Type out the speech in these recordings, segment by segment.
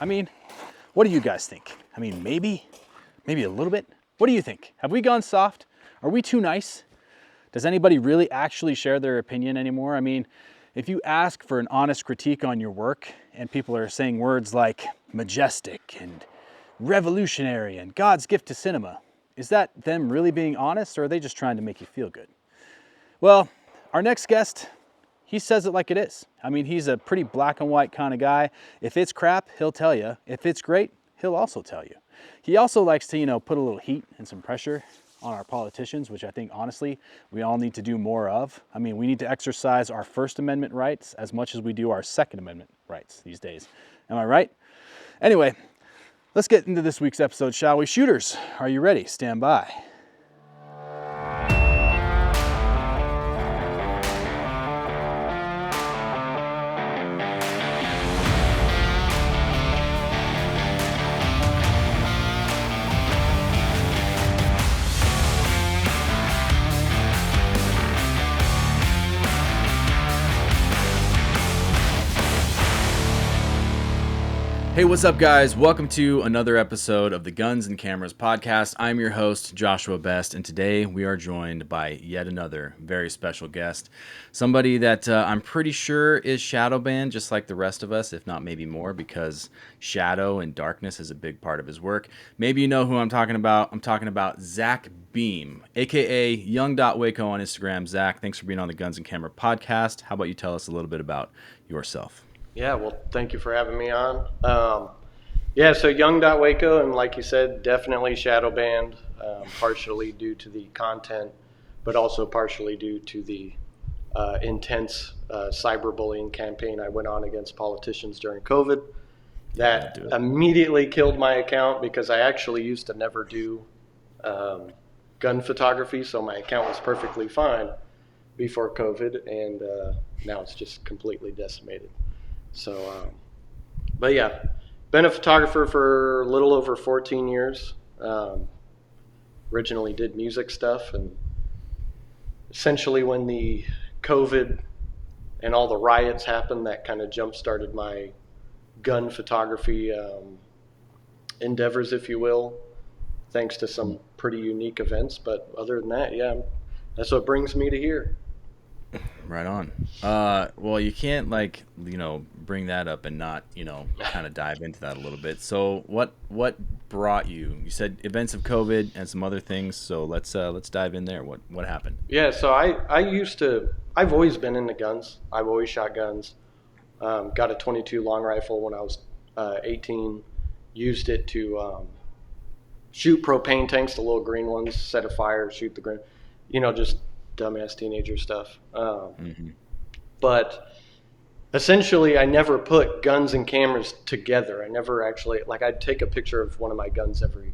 I mean, what do you guys think? I mean, maybe a little bit. What do you think? Have we gone soft? Are we too nice? Does anybody really actually share their opinion anymore? I mean, if you ask for an honest critique on your work and people are saying words like majestic and revolutionary and God's gift to cinema, is that them really being honest, or are they just trying to make you feel good? Well, our next guest, he says it like it is. I mean, he's a pretty black and white kind of guy. If it's crap, he'll tell you. If it's great, he'll also tell you. He also likes to, put a little heat and some pressure on our politicians, which I think, honestly, we all need to do more of. I mean, we need to exercise our First Amendment rights as much as we do our Second Amendment rights these days. Am I right? Anyway, let's get into this week's episode, shall we? Shooters, are you ready? Stand by. Hey, what's up, guys? Welcome to another episode of the Guns and Cameras podcast. I'm your host, Joshua Best, and today we are joined by yet another very special guest. Somebody that I'm pretty sure is shadow banned, just like the rest of us, if not maybe more, because shadow and darkness is a big part of his work. Maybe you know who I'm talking about. I'm talking about Zach Beam, aka Young.Waco on Instagram. Zach, thanks for being on the Guns and Camera podcast. How about you tell us a little bit about yourself? Yeah, well, thank you for having me on. So Young.Waco, and like you said, definitely shadow banned, partially due to the content, but also partially due to the intense cyberbullying campaign I went on against politicians during COVID. That immediately killed my account because I actually used to never do gun photography, so my account was perfectly fine before COVID, and now it's just completely decimated. So, but yeah, been a photographer for a little over 14 years. Originally did music stuff, and essentially when the COVID and all the riots happened, that kind of jump-started my gun photography endeavors, if you will, thanks to some pretty unique events. But other than that, yeah, that's what brings me to here. Right on. Well, you can't bring that up and not, kind of dive into that a little bit. So what brought you? You said events of COVID and some other things. So let's dive in there. What happened? Yeah. So I've always been into guns. I've always shot guns. Got a .22 long rifle when I was 18. Used it to shoot propane tanks, the little green ones, set a fire, shoot the green, just dumbass teenager stuff. But essentially I never put guns and cameras together. I never actually, I'd take a picture of one of my guns every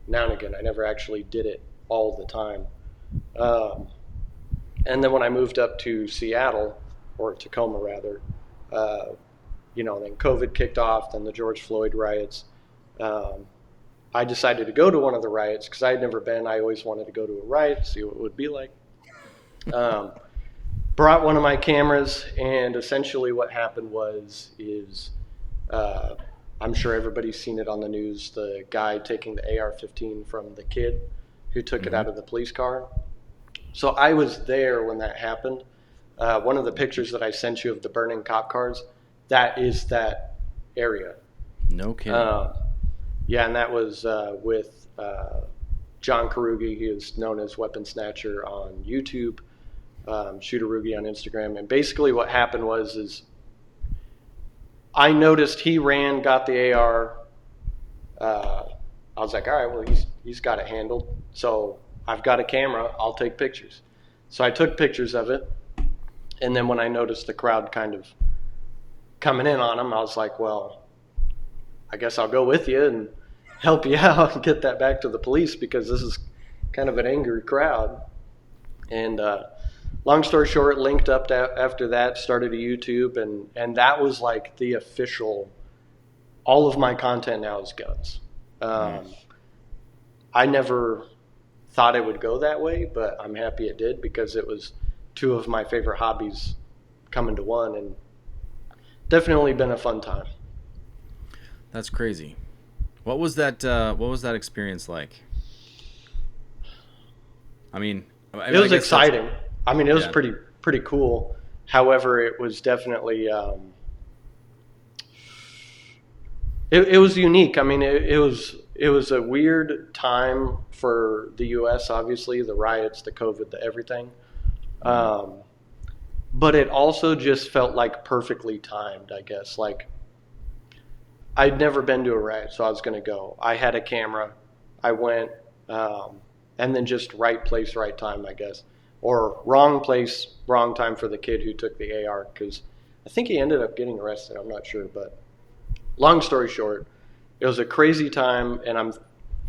now and again. I never actually did it all the time. And then when I moved up to Seattle, or Tacoma rather, then COVID kicked off, then the George Floyd riots. I decided to go to one of the riots because I had never been. I always wanted to go to a riot, see what it would be like. Brought one of my cameras, and essentially what happened is I'm sure everybody's seen it on the news, the guy taking the AR-15 from the kid who took it out of the police car. So I was there when that happened. One of the pictures that I sent you of the burning cop cars, that is that area. No kidding. Yeah, and that was with John Karugi. He is known as Weapon Snatcher on YouTube. Shootarugi on Instagram. And basically what happened was I noticed he got the AR. I was like, all right, well, he's got it handled. So I've got a camera. I'll take pictures. So I took pictures of it. And then when I noticed the crowd kind of coming in on him, I was like, well, I guess I'll go with you and help you out and get that back to the police because this is kind of an angry crowd. And long story short, linked up after that, started a YouTube, and that was like the official, all of my content now is guns. I never thought it would go that way, but I'm happy it did because it was two of my favorite hobbies coming to one, and definitely been a fun time. That's crazy. What was that experience like? I mean, It was exciting. I mean, it was yeah. pretty cool. However, it was definitely it was unique. I mean, it was a weird time for the U.S. Obviously, the riots, the COVID, the everything. Um, but it also just felt like perfectly timed. I guess like I'd never been to a riot, so I was going to go. I had a camera. I went, and then just right place, right time, I guess, or wrong place, wrong time for the kid who took the AR because I think he ended up getting arrested. I'm not sure, but long story short, it was a crazy time, and I'm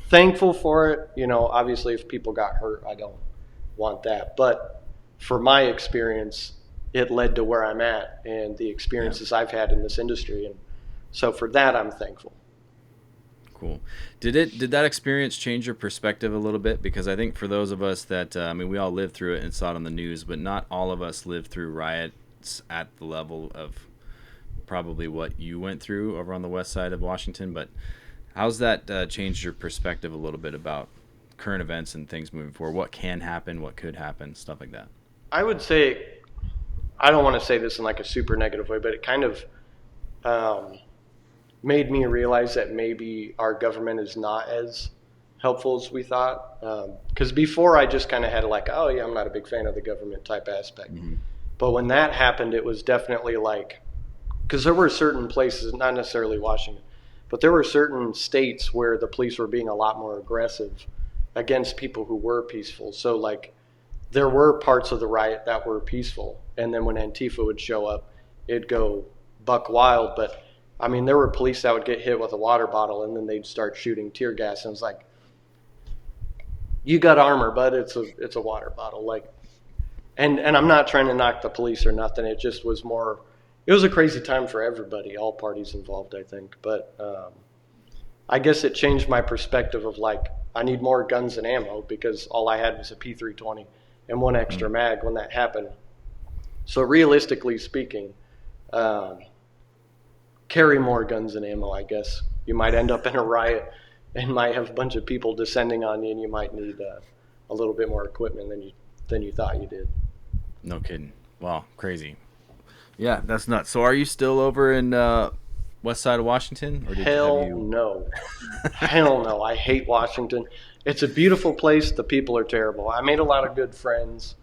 thankful for it. You know, obviously, if people got hurt, I don't want that. But for my experience, it led to where I'm at and the experiences I've had in this industry, and so for that, I'm thankful. Cool. Did that experience change your perspective a little bit? Because I think for those of us that I mean, we all lived through it and saw it on the news, but not all of us lived through riots at the level of probably what you went through over on the west side of Washington. But how's that changed your perspective a little bit about current events and things moving forward? What can happen? What could happen? Stuff like that. I would say, I don't want to say this in like a super negative way, but it kind of made me realize that maybe our government is not as helpful as we thought. Because before I just kind of had like, oh yeah, I'm not a big fan of the government type aspect. Mm-hmm. But when that happened, it was definitely like, because there were certain places, not necessarily Washington, but there were certain states where the police were being a lot more aggressive against people who were peaceful. So like there were parts of the riot that were peaceful. And then when Antifa would show up, it'd go buck wild. But I mean, there were police that would get hit with a water bottle and then they'd start shooting tear gas. And it was like, you got armor, but it's a water bottle. Like, and I'm not trying to knock the police or nothing. It just was more, it was a crazy time for everybody, all parties involved, I think. But I guess it changed my perspective of like, I need more guns and ammo because all I had was a P320 and one extra mag when that happened. So realistically speaking, carry more guns and ammo, I guess. You might end up in a riot and might have a bunch of people descending on you, and you might need a little bit more equipment than you thought you did. No kidding. Wow, crazy. Yeah, that's nuts. So are you still over in west side of Washington? Or Hell no. Hell no. I hate Washington. It's a beautiful place. The people are terrible. I made a lot of good friends.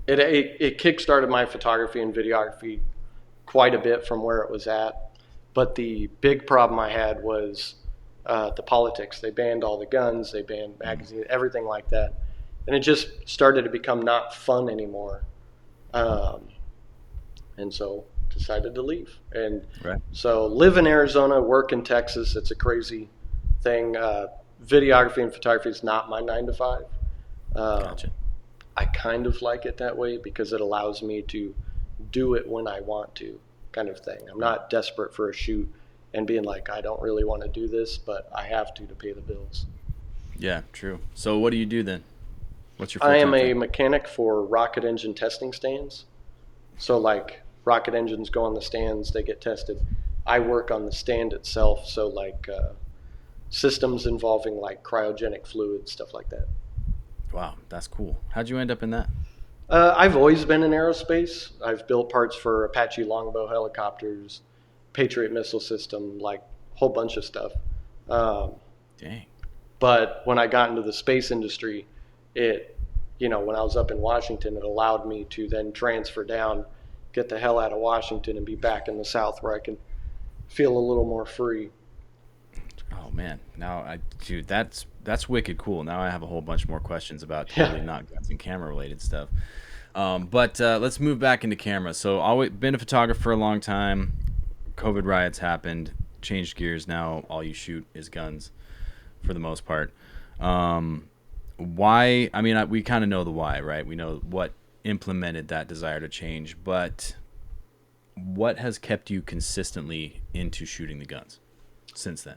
It kickstarted my photography and videography quite a bit from where it was at. But the big problem I had was the politics. They banned all the guns. They banned magazines, everything like that. And it just started to become not fun anymore. And so decided to leave. And so live in Arizona, work in Texas. It's a crazy thing. Videography and photography is not my 9 to 5. Gotcha. I kind of like it that way because it allows me to do it when I want to, kind of thing. I'm not desperate for a shoot and being like, I don't really want to do this, but I have to pay the bills. Yeah, true. So what do you do then? What's your I am a mechanic for rocket engine testing stands. So like rocket engines go on the stands, they get tested. I work on the stand itself. So like systems involving like cryogenic fluid, stuff like that. Wow, that's cool. How'd you end up in that? I've always been in aerospace. I've built parts for Apache Longbow helicopters, Patriot missile system, like a whole bunch of stuff. Dang. But when I got into the space industry, when I was up in Washington, it allowed me to then transfer down, get the hell out of Washington and be back in the South where I can feel a little more free. Oh man, dude, that's wicked cool. Now I have a whole bunch more questions about totally not guns and camera related stuff. But let's move back into camera. So always been a photographer for a long time. COVID riots happened, changed gears. Now all you shoot is guns for the most part. Why? I mean, we kind of know the why, right? We know what implemented that desire to change, but what has kept you consistently into shooting the guns since then?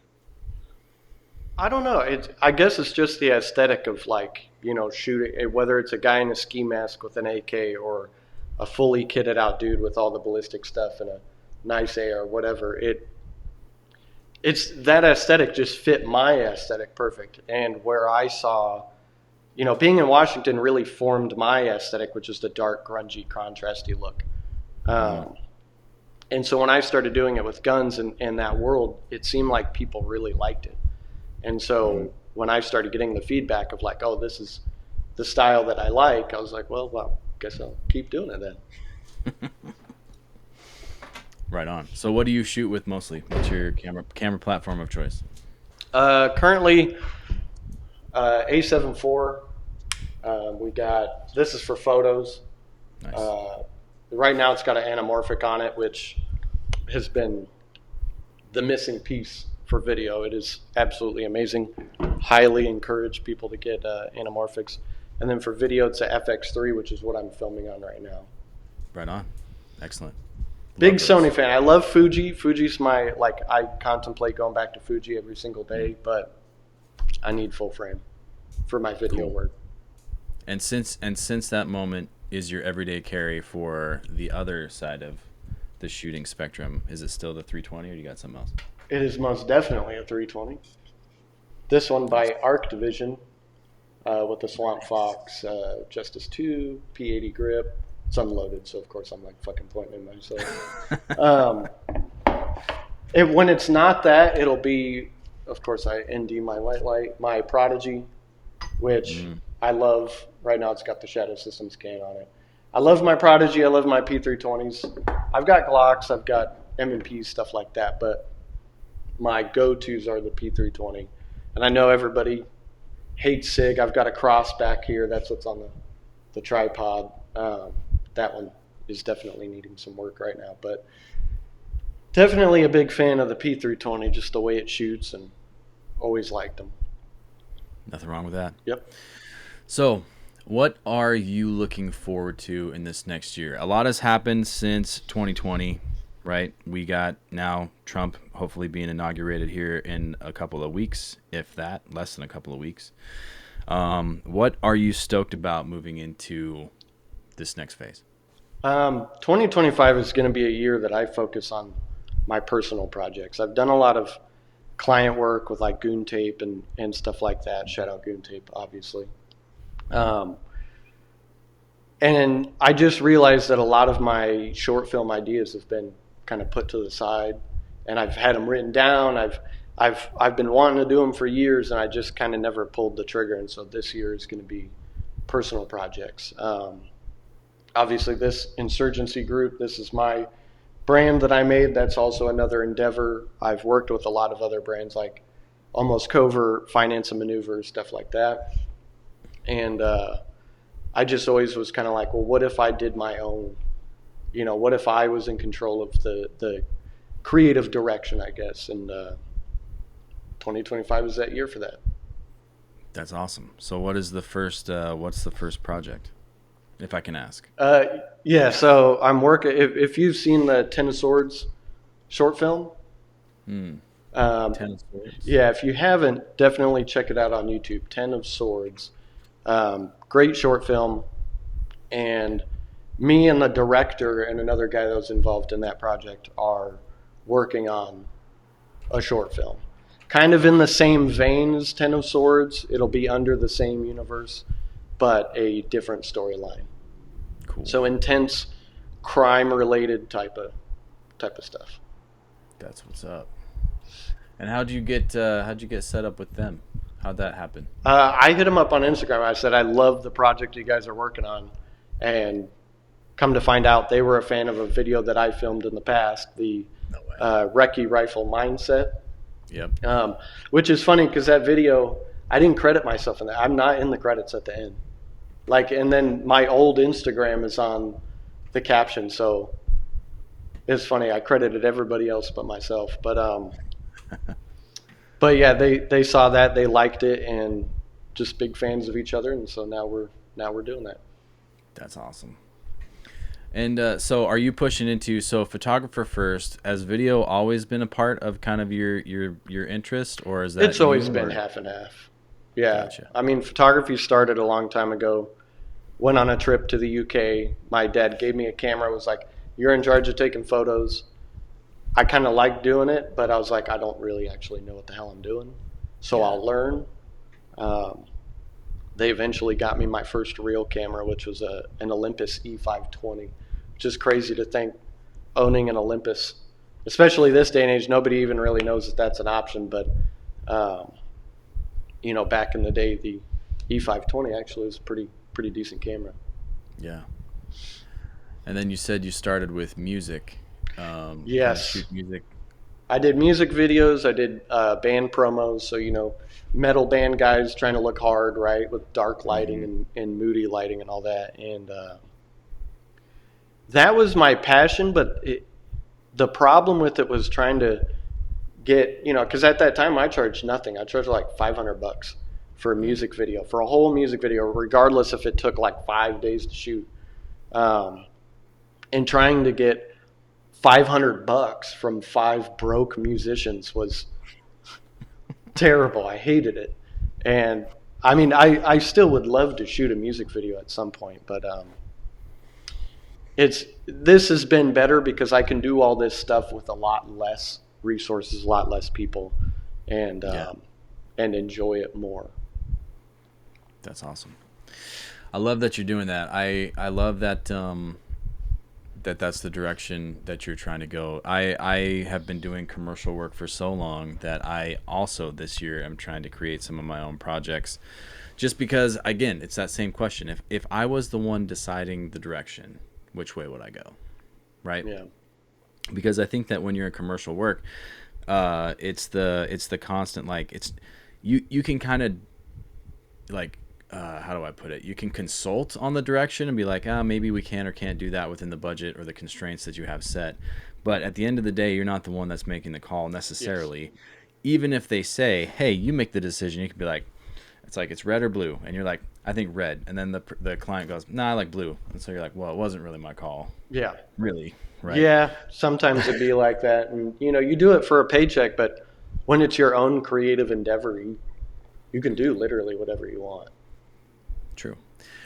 I don't know. I guess it's just the aesthetic of like, shooting, whether it's a guy in a ski mask with an AK or a fully kitted out dude with all the ballistic stuff and a nice AR or whatever. it's that aesthetic just fit my aesthetic perfect. And where I saw, being in Washington really formed my aesthetic, which is the dark, grungy, contrasty look. And so when I started doing it with guns in that world, it seemed like people really liked it. And so when I started getting the feedback of like, oh, this is the style that I like, I was like, well, guess I'll keep doing it then. Right on. So what do you shoot with mostly? What's your camera platform of choice? Currently, A7 IV. We got, this is for photos. Nice. Right now it's got an anamorphic on it, which has been the missing piece for video. It is absolutely amazing. Highly encourage people to get anamorphics. And then for video, it's a FX3, which is what I'm filming on right now. Right on. Excellent. Big Sony fan. I love Fuji. Fuji's I contemplate going back to Fuji every single day, but I need full frame for my video work. And since that moment is your everyday carry for the other side of the shooting spectrum, is it still the 320 or you got something else? It is most definitely a 320. This one by Arc Division with the Swamp Fox, Justice 2, P80 grip. It's unloaded, so of course I'm like fucking pointing at myself. When it's not that, it'll be, of course, I ND my white light, my Prodigy, which I love. Right now it's got the Shadow Systems can on it. I love my Prodigy. I love my P320s. I've got Glocks. I've got M&Ps, stuff like that. But my go-tos are the P320. And I know everybody hates SIG. I've got a cross back here. That's what's on the tripod. That one is definitely needing some work right now. But definitely a big fan of the P320, just the way it shoots, and always liked them. Nothing wrong with that. Yep. So what are you looking forward to in this next year? A lot has happened since 2020, right? We got now Trump hopefully being inaugurated here in a couple of weeks, if that, less than a couple of weeks. What are you stoked about moving into this next phase? 2025 is going to be a year that I focus on my personal projects. I've done a lot of client work with like Goon Tape and stuff like that. Shout out Goon Tape, obviously. And I just realized that a lot of my short film ideas have been kind of put to the side, and I've had them written down. I've been wanting to do them for years, and I just kind of never pulled the trigger. And so this year is going to be personal projects. Obviously, this insurgency group, this is my brand that I made. That's also another endeavor. I've worked with a lot of other brands like Almost Covert, Finance and Maneuver, stuff like that. And I just always was kind of like, well, what if I did my own? What if I was in control of the creative direction, I guess. And 2025 is that year for that. That's awesome. So what's the first project, if I can ask? Yeah, so I'm working, if you've seen the Ten of Swords short film. Ten of Swords. Yeah, if you haven't, definitely check it out on YouTube, Ten of Swords. Great short film. And me and the director and another guy that was involved in that project are working on a short film. Kind of in the same vein as Ten of Swords. It'll be under the same universe, but a different storyline. Cool. So intense, crime-related type of stuff. That's what's up. And how'd you get set up with them? How'd that happen? I hit them up on Instagram. I said, I love the project you guys are working on. And come to find out, they were a fan of a video that I filmed in the past, the Recce Rifle Mindset. Yep. Which is funny because that video, I didn't credit myself in that. I'm not in the credits at the end. And then my old Instagram is on the caption. So it's funny. I credited everybody else but myself. But yeah, they saw that, they liked it, and just big fans of each other, and so now we're doing that. That's awesome. And so are you pushing into, photographer first, has video always been a part of kind of your interest, or is that? It's always been half and half. Yeah. Gotcha. I mean, photography started a long time ago. Went on a trip to the UK. My dad gave me a camera, was like, you're in charge of taking photos. I kind of like doing it, but I was like, I don't really actually know what the hell I'm doing. So I'll learn. They eventually got me my first real camera, which was an Olympus E520, which is crazy to think, owning an Olympus, especially this day and age. Nobody even really knows that that's an option. But, back in the day, the E520 actually was a pretty decent camera. Yeah. And then you said you started with music. Yes. Shoot music. I did music videos. I did band promos. So, metal band guys trying to look hard, right, with dark lighting and moody lighting and all that. And that was my passion. But the problem with it was trying to get, because at that time I charged nothing. I charged like $500 for a music video, for a whole music video, regardless if it took like 5 days to shoot. And trying to get $500 from 5 broke musicians was terrible. I hated it. And I mean, I still would love to shoot a music video at some point, but this has been better because I can do all this stuff with a lot less resources, a lot less people, and enjoy it more. That's awesome. I love that you're doing that. I love that that's the direction that you're trying to go. I have been doing commercial work for so long that I also this year am trying to create some of my own projects, just because, again, it's that same question. If I was the one deciding the direction, which way would I go? Right? Yeah. Because I think that when you're in commercial work, it's the constant, like, it's you can kind of, like, how do I put it? You can consult on the direction and be like, maybe we can or can't do that within the budget or the constraints that you have set. But at the end of the day, you're not the one that's making the call necessarily. Yes. Even if they say, hey, you make the decision, you could be like, it's red or blue. And you're like, I think red. And then the client goes, nah, I like blue. And so you're like, well, it wasn't really my call. Yeah. Really, right? Yeah, sometimes it'd be like that. And, you do it for a paycheck, but when it's your own creative endeavor, you can do literally whatever you want. True.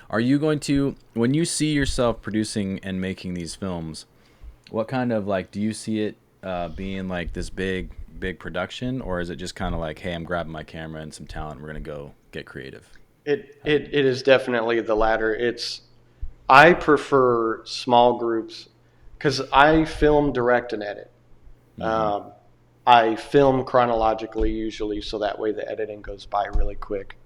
Are you going to, when you see yourself producing and making these films, what kind of, like, do you see it being like this big production, or is it just kind of like, hey, I'm grabbing my camera and some talent, we're going to go get creative? It is definitely the latter. I prefer small groups because I film, direct, and edit. Mm-hmm. I film chronologically usually, so that way the editing goes by really quick.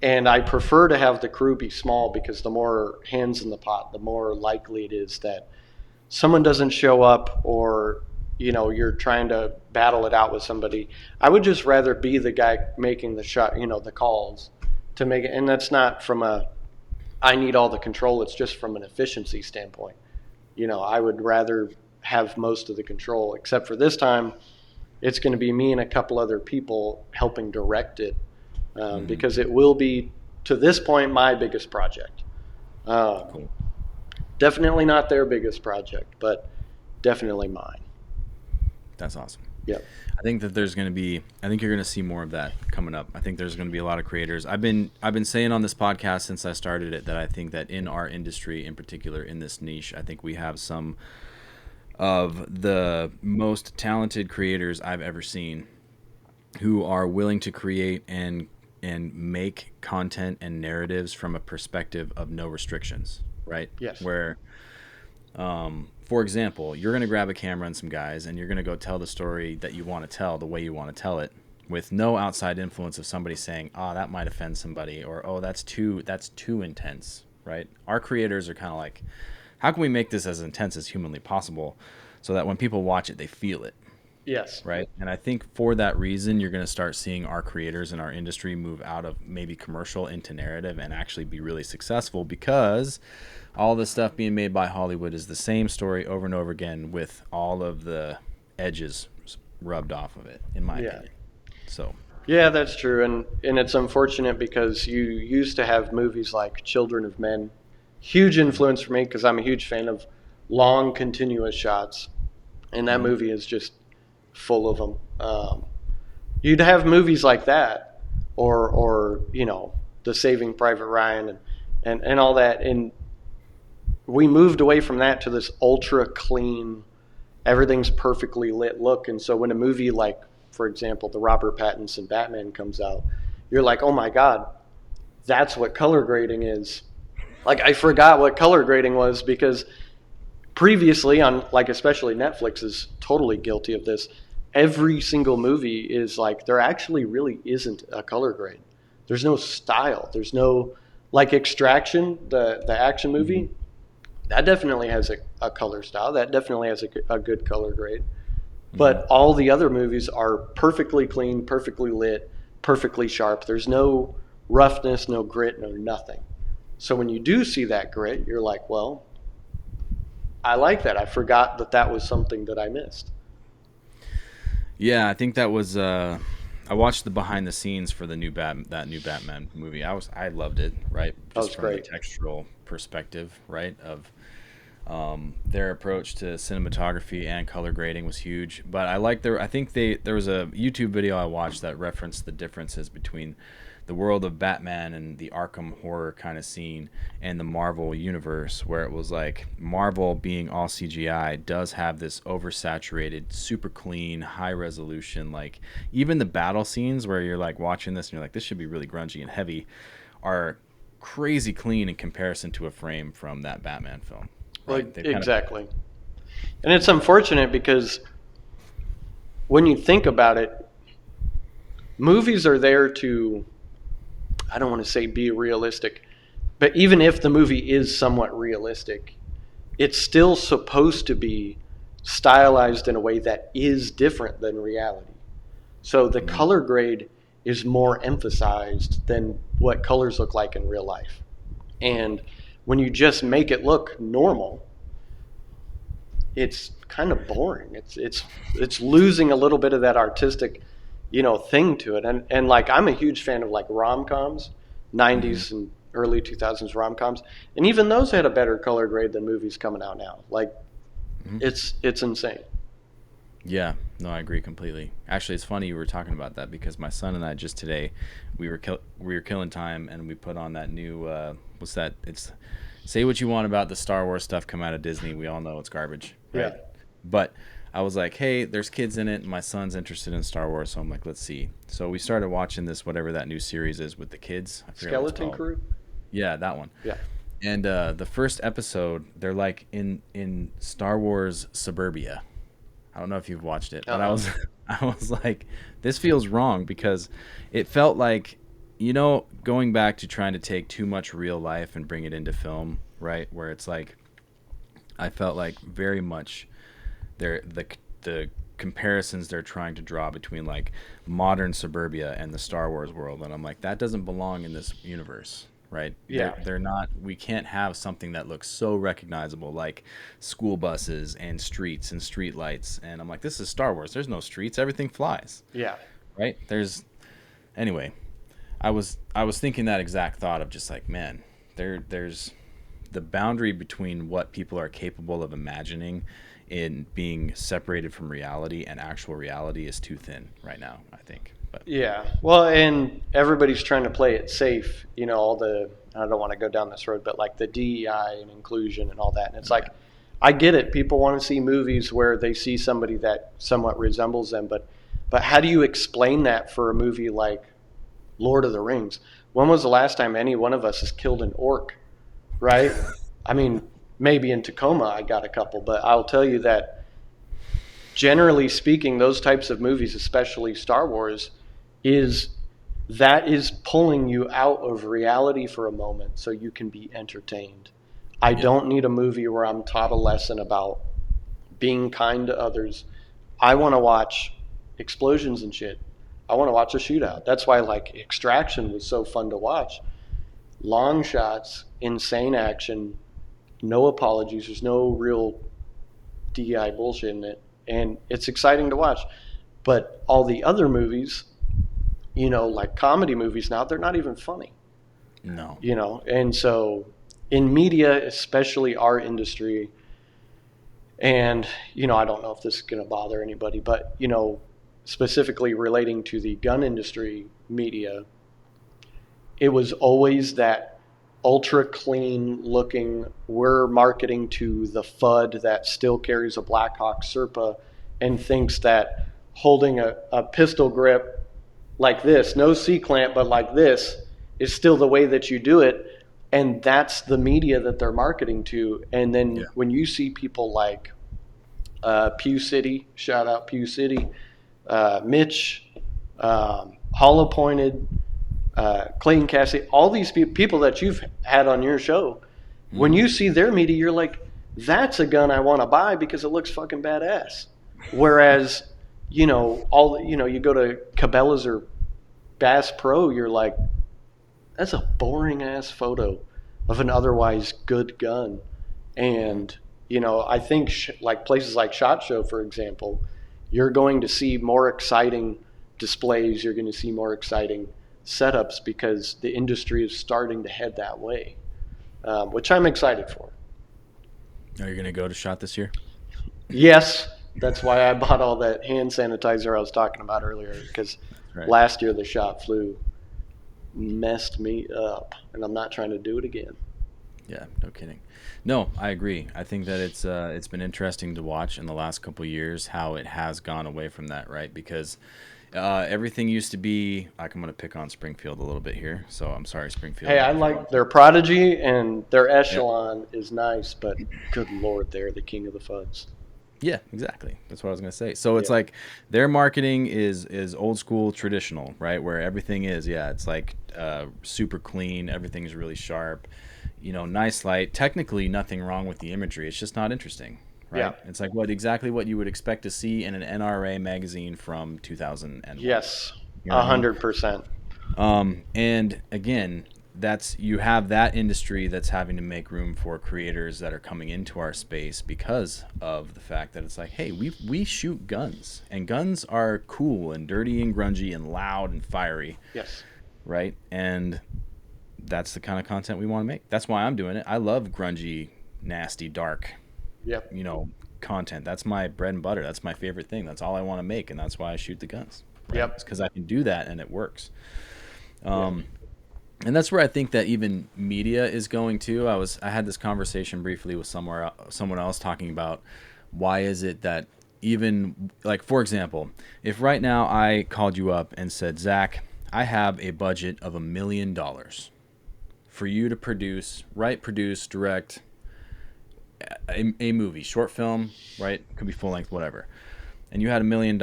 And I prefer to have the crew be small because the more hands in the pot, the more likely it is that someone doesn't show up, or, you're trying to battle it out with somebody. I would just rather be the guy making the shot, the calls to make it. And that's not from I need all the control. It's just from an efficiency standpoint. I would rather have most of the control, except for this time, it's going to be me and a couple other people helping direct it. Because it will be, to this point, my biggest project. Cool. Definitely not their biggest project, but definitely mine. That's awesome. Yep. I think that I think you're going to see more of that coming up. I think there's going to be a lot of creators. I've been saying on this podcast since I started it that I think that in our industry, in particular in this niche, I think we have some of the most talented creators I've ever seen who are willing to create and make content and narratives from a perspective of no restrictions, right? Yes. Where, for example, you're going to grab a camera and some guys, and you're going to go tell the story that you want to tell the way you want to tell it, with no outside influence of somebody saying, that might offend somebody, or, that's too intense, right? Our creators are kind of like, how can we make this as intense as humanly possible so that when people watch it, they feel it? Yes. Right. And I think for that reason, you're going to start seeing our creators in our industry move out of maybe commercial into narrative and actually be really successful, because all the stuff being made by Hollywood is the same story over and over again with all of the edges rubbed off of it, in my opinion. So. Yeah, that's true. And it's unfortunate because you used to have movies like Children of Men, huge influence for me because I'm a huge fan of long, continuous shots. And that movie is just full of them. You'd have movies like that, or The Saving Private Ryan and all that. And we moved away from that to this ultra clean, everything's perfectly lit look. And so when a movie like, for example, the Robert Pattinson Batman comes out, you're like, oh my God, that's what color grading is. Like, I forgot what color grading was, because previously on, like, especially Netflix is totally guilty of this. Every single movie is like, there actually really isn't a color grade. There's no style. There's no, like Extraction, the action movie, that definitely has a color style. That definitely has a good color grade. But all the other movies are perfectly clean, perfectly lit, perfectly sharp. There's no roughness, no grit, no nothing. So when you do see that grit, you're like, well, I like that. I forgot that that was something that I missed. Yeah, I think that was. I watched the behind the scenes for the new that new Batman movie. I loved it. Right, That just was from great. the textural perspective, right, of their approach to cinematography and color grading was huge. But I like I think there was a YouTube video I watched that referenced the differences between the world of Batman and the Arkham horror kind of scene and the Marvel universe, where it was like Marvel, being all CGI, does have this oversaturated, super clean, high resolution, like even the battle scenes where you're like watching this and you're like, this should be really grungy and heavy, are crazy clean in comparison to a frame from that Batman film. Right? Like, exactly. And it's unfortunate because when you think about it, movies are there to, I don't want to say be realistic, but even if the movie is somewhat realistic, it's still supposed to be stylized in a way that is different than reality. So the color grade is more emphasized than what colors look like in real life. And when you just make it look normal, it's kind of boring. It's losing a little bit of that artistic, thing to it. And like, I'm a huge fan of like rom-coms, 90s and early 2000s rom-coms, and even those had a better color grade than movies coming out now. Like, it's insane. Yeah, no, I agree completely. Actually, it's funny you were talking about that, because my son and I just today we were killing time and we put on that new what's that? It's say what you want about the Star Wars stuff come out of Disney. We all know it's garbage, right? Yeah. But I was like, hey, there's kids in it, and my son's interested in Star Wars, so I'm like, let's see. So we started watching this, whatever that new series is with the kids. I forget what it's Skeleton called. Crew? Yeah, that one. Yeah. And the first episode, they're like in Star Wars suburbia. I don't know if you've watched it, but I was like, this feels wrong, because it felt like, going back to trying to take too much real life and bring it into film, right? Where it's like, I felt like very much the comparisons they're trying to draw between like modern suburbia and the Star Wars world, and I'm like, that doesn't belong in this universe. Right? Yeah. They're not. We can't have something that looks so recognizable, like school buses and streets and street lights. And I'm like, this is Star Wars. There's no streets. Everything flies. Yeah. Right? Anyway, I was thinking that exact thought of just like, man, there's the boundary between what people are capable of imagining in being separated from reality and actual reality is too thin right now, I think. But Yeah. Well, and everybody's trying to play it safe, I don't want to go down this road, but like the DEI and inclusion and all that. And it's like, I get it. People want to see movies where they see somebody that somewhat resembles them, but how do you explain that for a movie like Lord of the Rings? When was the last time any one of us has killed an orc, right? I mean, maybe in Tacoma I got a couple, but I'll tell you that generally speaking, those types of movies, especially Star Wars, is pulling you out of reality for a moment so you can be entertained. I don't need a movie where I'm taught a lesson about being kind to others. I want to watch explosions and shit. I want to watch a shootout. That's why like Extraction was so fun to watch. Long shots, insane action, no apologies. There's no real DI bullshit in it. And it's exciting to watch. But all the other movies, like comedy movies now, they're not even funny. no. And so in media, especially our industry, and, I don't know if this is going to bother anybody, but, specifically relating to the gun industry media, it was always that ultra clean looking. We're marketing to the FUD that still carries a Blackhawk Serpa and thinks that holding a pistol grip like this, no C-clamp, but like this, is still the way that you do it. And that's the media that they're marketing to. And then when you see people like Pew City, shout out Pew City, Mitch, Hollow Pointed, Clayton Cassidy, all these people that you've had on your show, when you see their media, you're like, that's a gun I want to buy because it looks fucking badass. Whereas, you know, you go to Cabela's or Bass Pro, you're like, that's a boring ass photo of an otherwise good gun. And, you know, I think like places like SHOT Show, for example, you're going to see more exciting displays. You're going to see more exciting setups because the industry is starting to head that way, which I'm excited for. Are you going to go to SHOT this year? Yes. That's why I bought all that hand sanitizer I was talking about earlier, because last year the SHOT flu messed me up, and I'm not trying to do it again. Yeah, no kidding. No, I agree. I think that it's been interesting to watch in the last couple of years how it has gone away from that, right? Because everything used to be, like, I'm going to pick on Springfield a little bit here, so I'm sorry, Springfield. Hey, I like their Prodigy, and their Echelon is nice, but good Lord, they're the king of the FUDs. Yeah, exactly. That's what I was going to say. So it's like their marketing is old school traditional, right? Where everything is, it's like super clean. Everything's really sharp, you know, nice light. Technically nothing wrong with the imagery. It's just not interesting, right? Yeah. It's like exactly what you would expect to see in an NRA magazine from 2001. Yes, 100%. And again, you have that industry that's having to make room for creators that are coming into our space because of the fact that it's like, hey, we shoot guns, and guns are cool and dirty and grungy and loud and fiery. Yes. Right? And that's the kind of content we want to make. That's why I'm doing it. I love grungy, nasty, dark, you know, content. That's my bread and butter. That's my favorite thing. That's all I want to make, and that's why I shoot the guns. Right? Yep. It's because I can do that and it works. And that's where I think that even media is going to. I had this conversation briefly with someone else talking about why is it that even, like, for example, if right now I called you up and said, Zach, I have a budget of $1 million for you to produce, direct a movie, short film, right? Could be full length, whatever. And you had $1 million,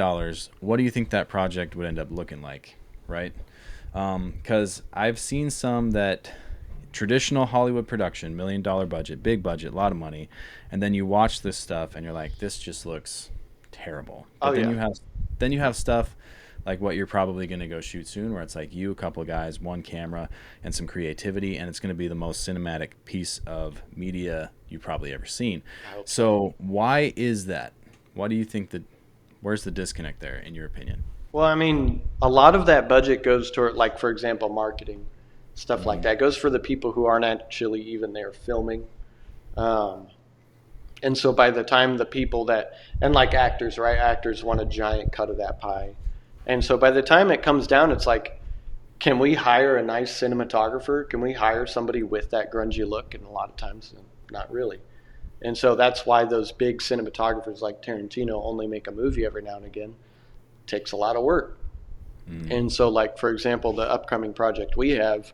what do you think that project would end up looking like, right? Because I've seen some that traditional Hollywood production, $1 million budget, big budget, a lot of money, and then you watch this stuff and you're like, this just looks terrible. But then you have stuff like what you're probably going to go shoot soon, where it's like you, a couple of guys, one camera, and some creativity, and it's going to be the most cinematic piece of media you've probably ever seen. So why is that? Why do you think where's the disconnect there, in your opinion? Well, I mean, a lot of that budget goes toward, like, for example, marketing, stuff like that. It goes for the people who aren't actually even there filming. And so by the time the people and like actors, right? Actors want a giant cut of that pie. And so by the time it comes down, it's like, can we hire a nice cinematographer? Can we hire somebody with that grungy look? And a lot of times, not really. And so that's why those big cinematographers like Tarantino only make a movie every now and again. Takes a lot of work. And so, like, for example, the upcoming project we have,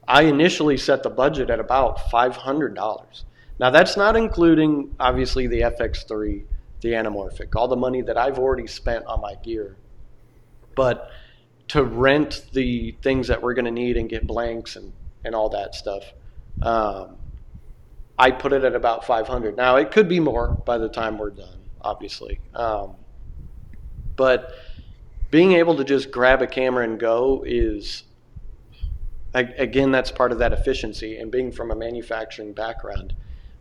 I initially set the budget at about $500. Now, that's not including, obviously, the FX3, the anamorphic, all the money that I've already spent on my gear. But to rent the things that we're going to need and get blanks and all that stuff, I put it at about $500. Now, it could be more by the time we're done, obviously. But being able to just grab a camera and go is, again, that's part of that efficiency. And being from a manufacturing background,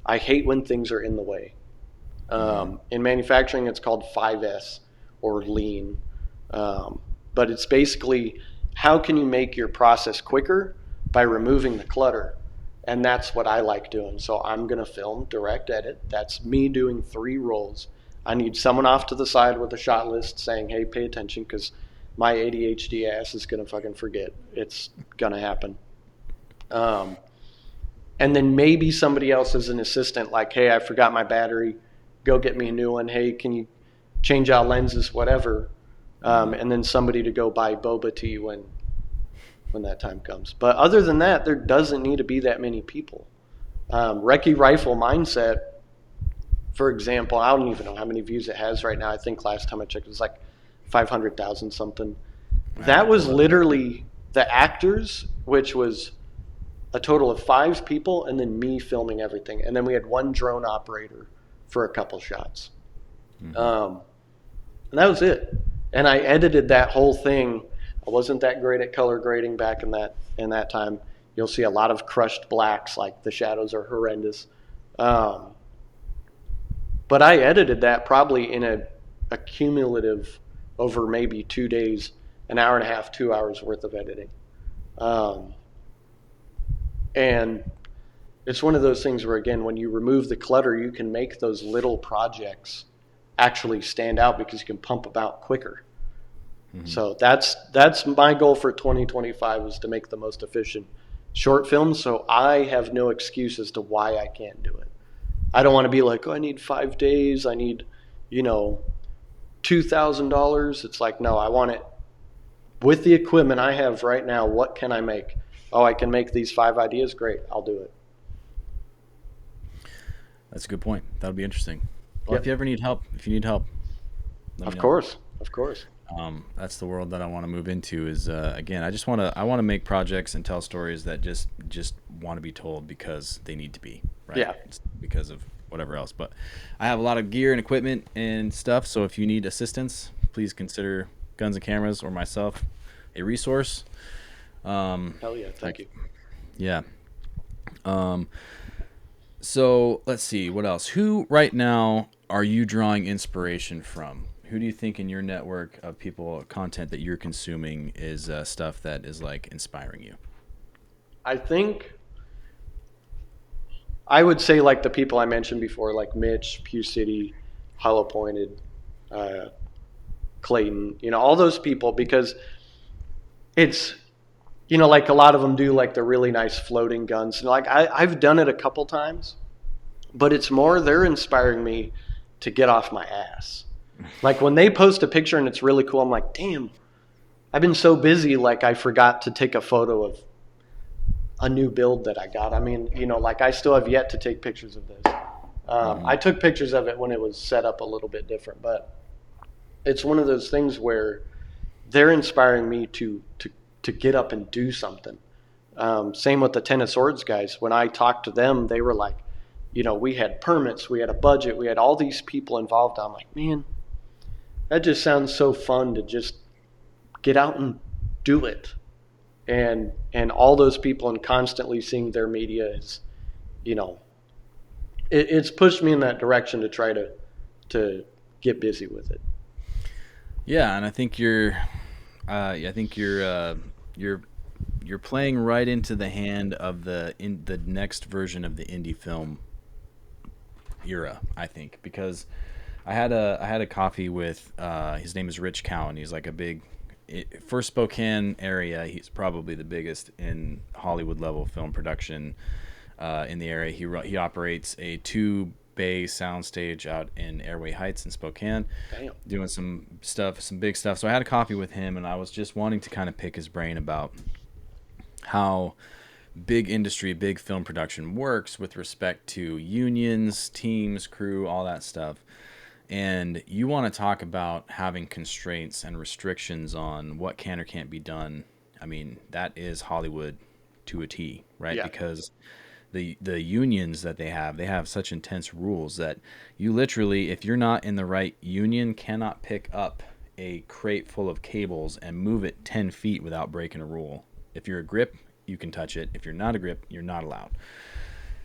I hate when things are in the way. In manufacturing, it's called 5S or lean. But it's basically, how can you make your process quicker by removing the clutter? And that's what I like doing. So I'm going to film, direct, edit. That's me doing 3 rolls. I need someone off to the side with a shot list saying, hey, pay attention, because my ADHD ass is going to fucking forget. It's going to happen. And then maybe somebody else is an assistant, like, hey, I forgot my battery, go get me a new one. Hey, can you change out lenses, whatever. And then somebody to go buy boba tea when that time comes. But other than that, there doesn't need to be that many people. Recce Rifle Mindset, for example, I don't even know how many views it has right now. I think last time I checked, it was like 500,000 something. That was literally the actors, which was a total of 5 people, and then me filming everything. And then we had one drone operator for a couple shots. And that was it. And I edited that whole thing. I wasn't that great at color grading back in that time. You'll see a lot of crushed blacks, like the shadows are horrendous. But I edited that probably in a cumulative over maybe 2 days, an hour and a half, 2 hours worth of editing. And it's one of those things where, again, when you remove the clutter, you can make those little projects actually stand out because you can pump them out quicker. So that's my goal for 2025, is to make the most efficient short films. So I have no excuse as to why I can't do it. I don't want to be like, oh, I need 5 days. I need, $2,000. It's like, no, I want it with the equipment I have right now. What can I make? Oh, I can make these 5 ideas. Great. I'll do it. That's a good point. That'll be interesting. Well, if you ever need help, let me know. Of course. That's the world that I want to move into. Is again, I want to make projects and tell stories that just want to be told because they need to be, right? Yeah. It's because of whatever else. But I have a lot of gear and equipment and stuff. So if you need assistance, please consider Guns and Cameras or myself a resource. Hell yeah! Thank you. Yeah. So let's see what else. Who right now are you drawing inspiration from? Who do you think in your network of people, content that you're consuming is stuff that is like inspiring you? I think I would say like the people I mentioned before, like Mitch, Pew City, Hollow Pointed, Clayton, all those people, because it's, like a lot of them do like the really nice floating guns. And like I've done it a couple times, but it's more they're inspiring me to get off my ass. Like when they post a picture and it's really cool, I'm like, damn, I've been so busy, like I forgot to take a photo of a new build that I got. I mean, like I still have yet to take pictures of this. I took pictures of it when it was set up a little bit different, but it's one of those things where they're inspiring me to get up and do something. Same with the Ten of Swords guys. When I talked to them, they were like, we had permits, we had a budget, we had all these people involved. I'm like, man, that just sounds so fun to just get out and do it. And all those people, and constantly seeing their media is, it's pushed me in that direction to try to get busy with it. Yeah, and I think you're playing right into the hand of the next version of the indie film era, I think, because I had a coffee with his name is Rich Cowan. He's like for Spokane area, he's probably the biggest in Hollywood level film production in the area. He operates a 2-bay soundstage out in Airway Heights in Spokane. Damn. Doing some big stuff. So I had a coffee with him, and I was just wanting to kind of pick his brain about how big industry, big film production works with respect to unions, teams, crew, all that stuff. And you want to talk about having constraints and restrictions on what can or can't be done. I mean, that is Hollywood to a T, right? Yeah. Because the unions that they have such intense rules that you literally, if you're not in the right union, cannot pick up a crate full of cables and move it 10 feet without breaking a rule. If you're a grip, you can touch it. If you're not a grip, you're not allowed.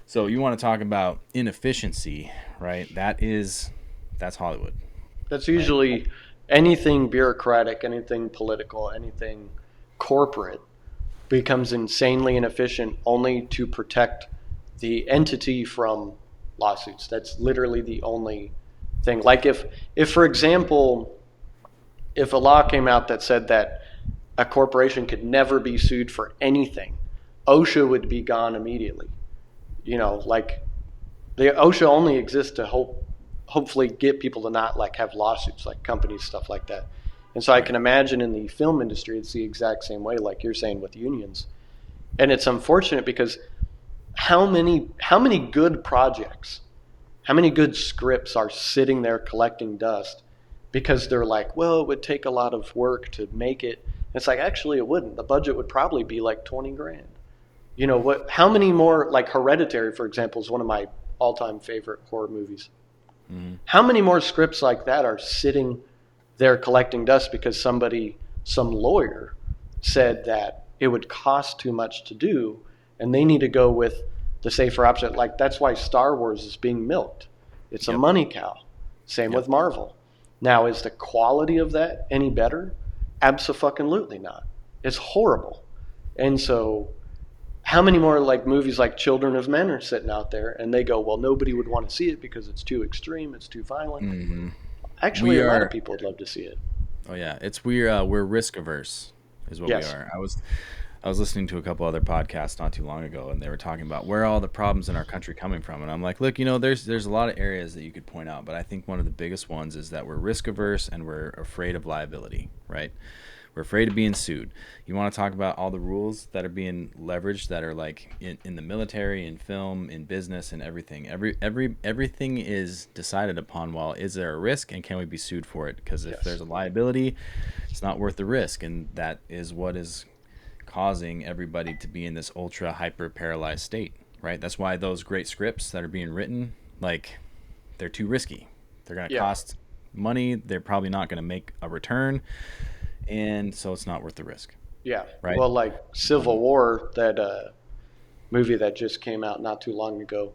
So you want to talk about inefficiency, right? That's Hollywood. That's usually anything bureaucratic, anything political, anything corporate becomes insanely inefficient only to protect the entity from lawsuits. That's literally the only thing. Like if for example, if a law came out that said that a corporation could never be sued for anything, OSHA would be gone immediately. Like the OSHA only exists to hopefully get people to not like have lawsuits, like companies, stuff like that. And so I can imagine in the film industry, it's the exact same way, like you're saying with unions. And it's unfortunate because how many good projects, how many good scripts are sitting there collecting dust because they're like, well, it would take a lot of work to make it. And it's like, actually, it wouldn't. The budget would probably be like 20 grand. How many more, like Hereditary, for example, is one of my all-time favorite horror movies. Mm-hmm. How many more scripts like that are sitting there collecting dust because some lawyer said that it would cost too much to do and they need to go with the safer option? Like, that's why Star Wars is being milked. It's a money cow. Same with Marvel. Now, is the quality of that any better? Abso-fucking-lutely not. It's horrible. And so how many more like movies like Children of Men are sitting out there and they go, well, nobody would want to see it because it's too extreme, it's too violent. Mm-hmm. Actually, a lot of people would love to see it. Oh yeah, we're risk averse is what we are. I was listening to a couple other podcasts not too long ago, and they were talking about where are all the problems in our country coming from. And I'm like, look, there's a lot of areas that you could point out, but I think one of the biggest ones is that we're risk averse and we're afraid of liability, right? We're afraid of being sued. You want to talk about all the rules that are being leveraged that are like in the military, in film, in business, and everything. Everything is decided upon, well, is there a risk and can we be sued for it? Because if there's a liability, it's not worth the risk. And that is what is causing everybody to be in this ultra hyper paralyzed state, right? That's why those great scripts that are being written, like, they're too risky. They're going to cost money. They're probably not going to make a return. And so it's not worth the risk. Yeah. Right. Well, like Civil War, that movie that just came out not too long ago,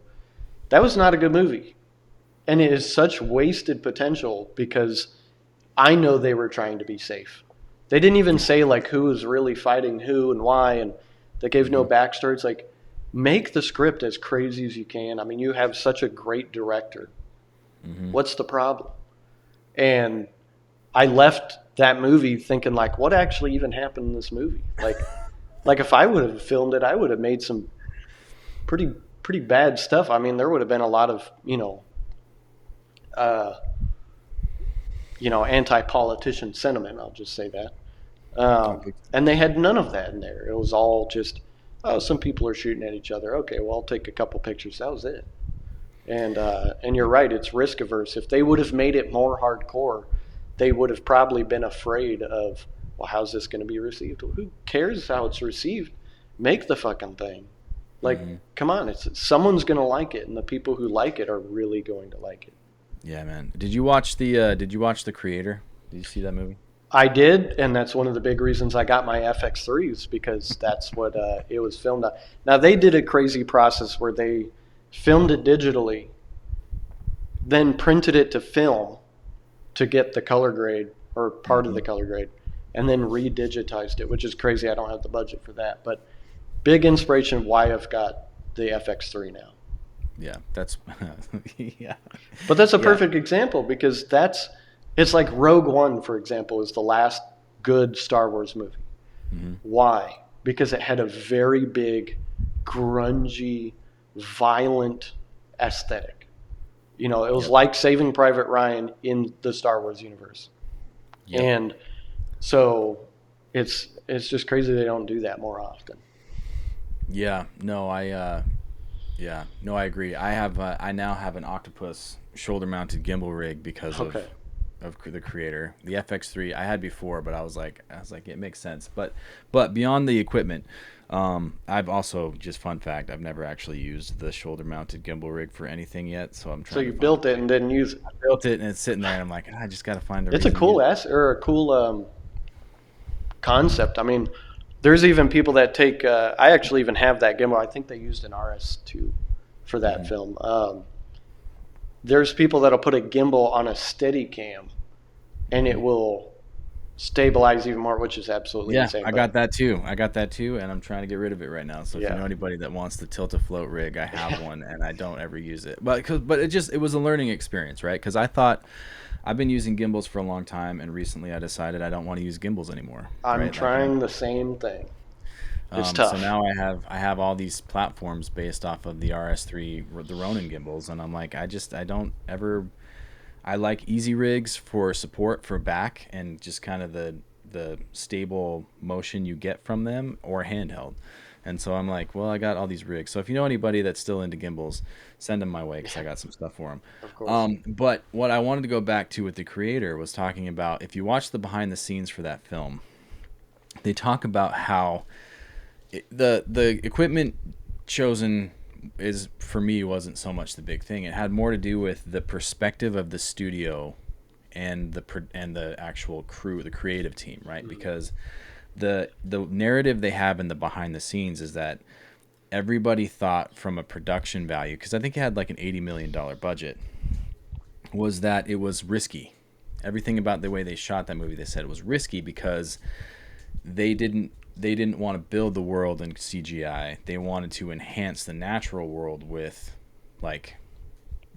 that was not a good movie. And it is such wasted potential because I know they were trying to be safe. They didn't even say like who was really fighting who and why, and they gave no backstory. It's like, make the script as crazy as you can. I mean, you have such a great director. Mm-hmm. What's the problem? And I left that movie thinking like, what actually even happened in this movie? Like if I would have filmed it, I would have made some pretty bad stuff. I mean, there would have been a lot of, anti-politician sentiment. I'll just say that. And they had none of that in there. It was all just, some people are shooting at each other. Okay, well, I'll take a couple pictures. That was it. And you're right. It's risk averse. If they would have made it more hardcore, they would have probably been afraid of, well, how's this going to be received? Well, who cares how it's received? Make the fucking thing. Like, come on, someone's going to like it, and the people who like it are really going to like it. Yeah, man. Did you watch The Creator? Did you see that movie? I did, and that's one of the big reasons I got my FX3s, because that's what it was filmed on. Now, they did a crazy process where they filmed it digitally, then printed it to film to get the color grade, or part of the color grade, and then redigitized it, which is crazy. I don't have the budget for that, but big inspiration why I've got the FX3 now. Yeah, that's yeah. But that's a perfect example, because it's like Rogue One, for example, is the last good Star Wars movie. Mm-hmm. Why? Because it had a very big, grungy, violent aesthetic. It was like Saving Private Ryan in the Star Wars universe. Yep. And so it's just crazy they don't do that more often. Yeah, no, I agree. I now have an Octopus shoulder-mounted gimbal rig because of the Creator. The FX3 I had before, but I was like it makes sense. But beyond the equipment, I've also, just fun fact, I've never actually used the shoulder-mounted gimbal rig for anything yet, so I'm trying. So you built it and didn't use it. I built it and it's sitting there, and I'm like, I just got to find a. It's a cool concept. I mean, there's even people that take. I actually even have that gimbal. I think they used an RS2 for that film. There's people that'll put a gimbal on a Steadicam, and it will stabilize even more, which is absolutely insane. I got that too, and I'm trying to get rid of it right now. So if you know anybody that wants the tilt-a-float rig, I have one, and I don't ever use it. But it was a learning experience, right? Because I thought, I've been using gimbals for a long time, and recently I decided I don't want to use gimbals anymore. I'm trying the same thing. It's So tough. now I have all these platforms based off of the RS3, the Ronin gimbals, and I'm like, I don't ever. I like easy rigs for support for back and just kind of the stable motion you get from them, or handheld. And so I'm like, well, I got all these rigs. So if you know anybody that's still into gimbals, send them my way because I got some stuff for them. Of course. But what I wanted to go back to with the creator was talking about, if you watch the behind the scenes for that film, they talk about how the equipment chosen is, for me, wasn't so much the big thing. It had more to do with the perspective of the studio and the actual crew, the creative team, right? Because the narrative they have in the behind the scenes is that everybody thought from a production value, because I think it had like an $80 million budget, was that it was risky. Everything about the way they shot that movie, they said it was risky because they didn't want to build the world in CGI. They wanted to enhance the natural world with like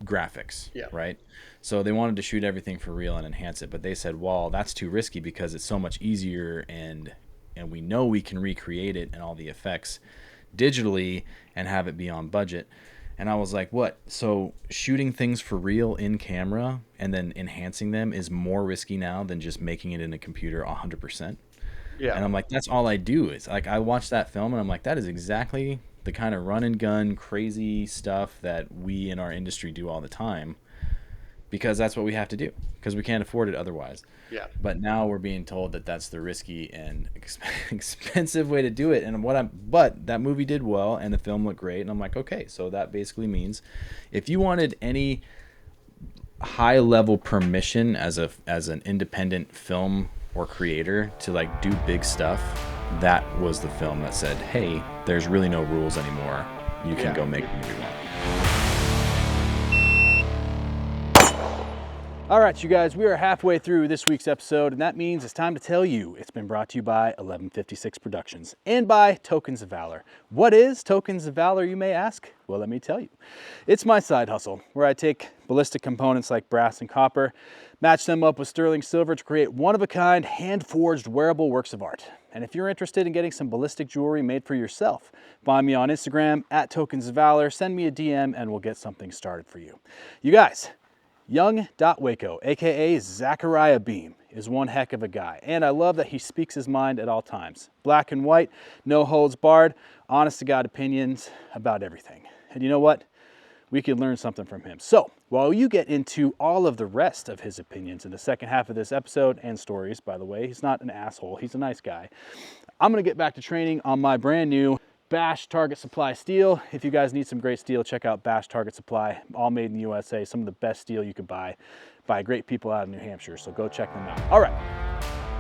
graphics, Yeah. right? So they wanted to shoot everything for real and enhance it, but they said, "Well, that's too risky because it's so much easier and we know we can recreate it and all the effects digitally and have it be on budget." And I was like, "What? So shooting things for real in camera and then enhancing them is more risky now than just making it in a computer 100%?" Yeah. And I'm like, that's all I do. It's like, I watched that film and I'm like, that is exactly the kind of run and gun crazy stuff that we in our industry do all the time, because that's what we have to do because we can't afford it otherwise. Yeah. But now we're being told that that's the risky and expensive way to do it. And but that movie did well and the film looked great. And I'm like, okay, so that basically means if you wanted any high level permission as an independent film or creator to like do big stuff, that was the film that said, hey, there's really no rules anymore, you can go make whatever you want. All right, you guys, we are halfway through this week's episode, and that means it's time to tell you it's been brought to you by 1156 Productions and by Tokens of Valor. What is Tokens of Valor, you may ask? Well, let me tell you. It's my side hustle, where I take ballistic components like brass and copper, match them up with sterling silver to create one-of-a-kind, hand-forged, wearable works of art. And if you're interested in getting some ballistic jewelry made for yourself, find me on Instagram at Tokens of Valor, send me a DM, and we'll get something started for you. You guys, Young.Waco, aka Zachariah Beam, is one heck of a guy, and I love that he speaks his mind at all times. Black and white, no holds barred, honest to God opinions about everything. And you know what? We could learn something from him. So, while you get into all of the rest of his opinions in the second half of this episode, and stories, by the way, he's not an asshole, he's a nice guy, I'm gonna get back to training on my brand new Bash Target Supply steel. If you guys need some great steel, check out Bash Target Supply, all made in the USA, some of the best steel you could buy by great people out of New Hampshire, so go check them out. All right,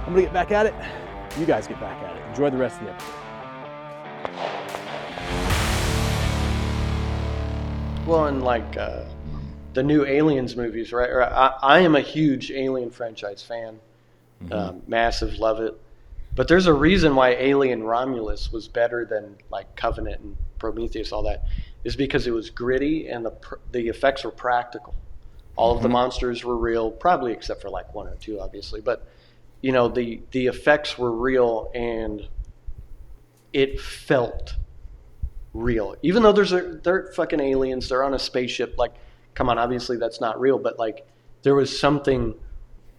I'm gonna get back at it. You guys get back at it. Enjoy the rest of the episode. Well, and like the new Aliens movies, right? I am a huge Alien franchise fan. Massive, love it. But there's a reason why Alien Romulus was better than like Covenant and Prometheus, all that, is because it was gritty and the effects were practical. All of the monsters were real, probably except for like one or two, obviously. But you know, the effects were real and it felt real. Even though they're fucking aliens, they're on a spaceship. Like, come on, obviously that's not real, but like there was something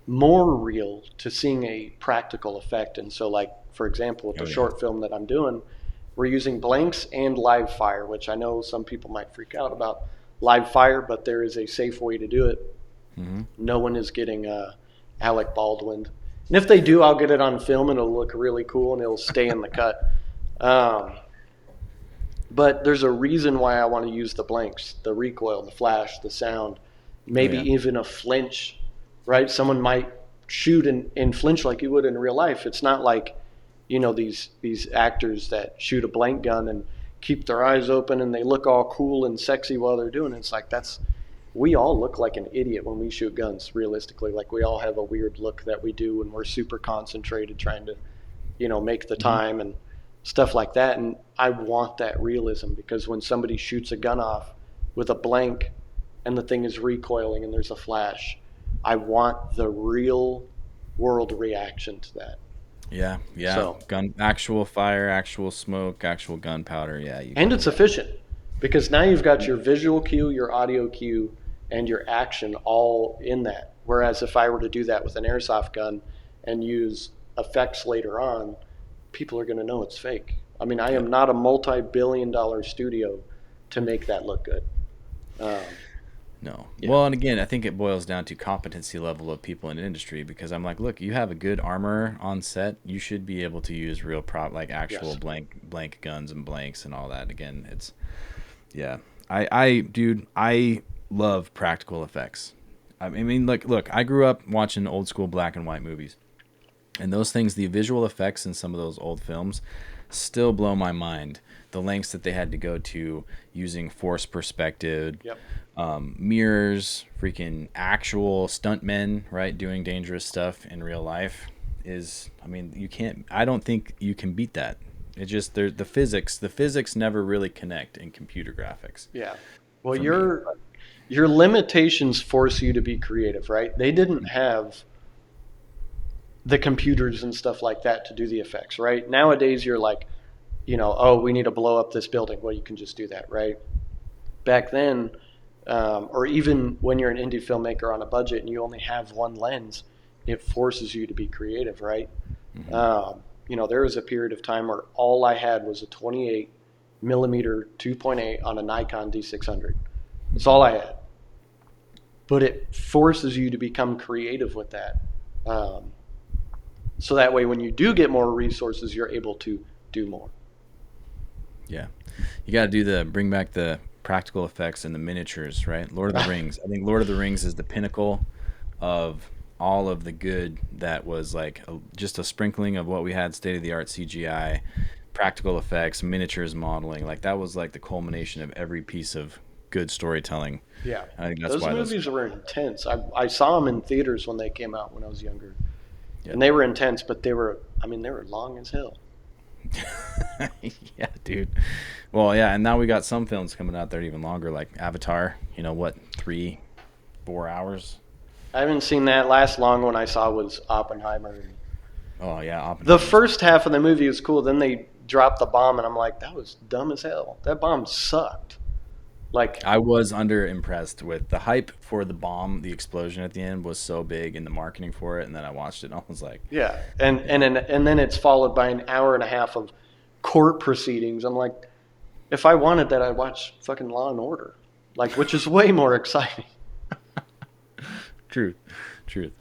more real to seeing a practical effect. And so, like, for example, with the short film that I'm doing, we're using blanks and live fire, which I know some people might freak out about live fire, but there is a safe way to do it. No one is getting Alec Baldwin. And if they do, I'll get it on film and it'll look really cool and it'll stay in the cut. But there's a reason why I want to use the blanks, the recoil, the flash, the sound, maybe even a flinch, right? Someone might shoot and flinch like you would in real life. It's not like, you know, these actors that shoot a blank gun and keep their eyes open and they look all cool and sexy while they're doing it. It's like we all look like an idiot when we shoot guns, realistically. Like, we all have a weird look that we do when we're super concentrated trying to, you know, make the time and stuff like that. And I want that realism, because when somebody shoots a gun off with a blank and the thing is recoiling and there's a flash, I want the real world reaction to that. Yeah, yeah. So, Actual fire, actual smoke, actual gunpowder. Yeah, and it's efficient because now you've got your visual cue, your audio cue, and your action all in that. Whereas if I were to do that with an airsoft gun and use effects later on, people are going to know it's fake. I mean, I yeah. am not a multi-billion-dollar studio to make that look good. Um, No. yeah. Well, and again, I think it boils down to competency level of people in the industry because I'm like, look, you have a good armor on set, you should be able to use real like actual Yes. blank guns and blanks and all that. Again, it's yeah. Dude, I love practical effects. I mean, like, look, I grew up watching old school black and white movies. And those things, the visual effects in some of those old films still blow my mind. The lengths that they had to go to using forced perspective, Yep. mirrors, freaking actual stuntmen, right, doing dangerous stuff in real life is, I mean, you can't, I don't think you can beat that. It just, the physics never really connect in computer graphics Yeah. Well, for me. your limitations force you to be creative, right? They didn't have the computers and stuff like that to do the effects, right? Nowadays, you're like, oh, we need to blow up this building. Well, you can just do that, right? Back then, or even when you're an indie filmmaker on a budget and you only have one lens, it forces you to be creative, right? Mm-hmm. There was a period of time where all I had was a 28 millimeter 2.8 on a Nikon D600. That's all I had. But it forces you to become creative with that. Um, so that way, when you do get more resources, you're able to do more. Yeah. You got to bring back the practical effects and the miniatures, right? Lord of the Rings. I think Lord of the Rings is the pinnacle of all of the good that was like just a sprinkling of what we had state of the art CGI, practical effects, miniatures modeling. Like that was like the culmination of every piece of good storytelling. Yeah, I think that's those why those, movies were intense. I saw them in theaters when they came out when I was younger, yeah. and they were intense. But they were long as hell. Yeah, dude. Well, yeah, and now we got some films coming out that are even longer, like Avatar. You know what, 3-4 hours? I haven't seen that. Last long one I saw was Oppenheimer. Oh yeah, The Oppenheimer's. first half of the movie was cool. Then they dropped the bomb, and I'm like, that was dumb as hell. That bomb sucked. Like, I was under impressed with the hype for the bomb. The explosion at the end was so big, and the marketing for it. And then I watched it, and I was like, yeah, and yeah, and then it's followed by an hour and a half of court proceedings. I'm like, if I wanted that, I'd watch fucking Law and Order, like, which is way more exciting. truth, truth.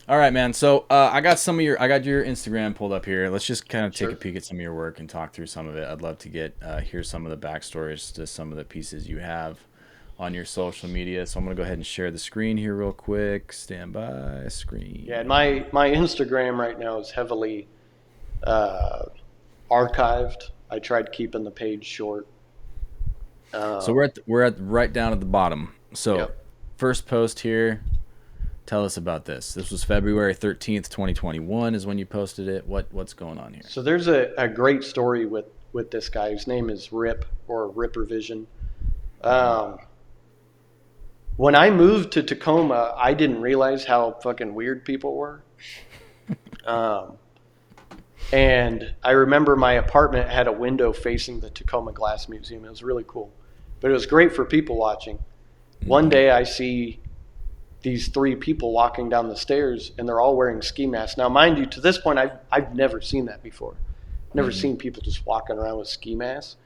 All right, man. So I got your Instagram pulled up here. Let's just kind of take Sure. a peek at some of your work and talk through some of it. I'd love to hear some of the backstories to some of the pieces you have on your social media. So I'm gonna go ahead and share the screen here real quick. Stand by screen. Yeah, and my Instagram right now is heavily uh, archived. I tried keeping the page short. So Um, we're at right down at the bottom. So yep. first post here. Tell us about this. This was February 13th, 2021 is when you posted it. What's going on here? So there's a great story with this guy. His name is Rip or Ripper Vision. Um, when I moved to Tacoma, I didn't realize how fucking weird people were. Um, and I remember my apartment had a window facing the Tacoma Glass Museum. It was really cool, but it was great for people watching. One day I see these three people walking down the stairs, and they're all wearing ski masks. Now, mind you, to this point, I've never seen that before. Never seen people just walking around with ski masks.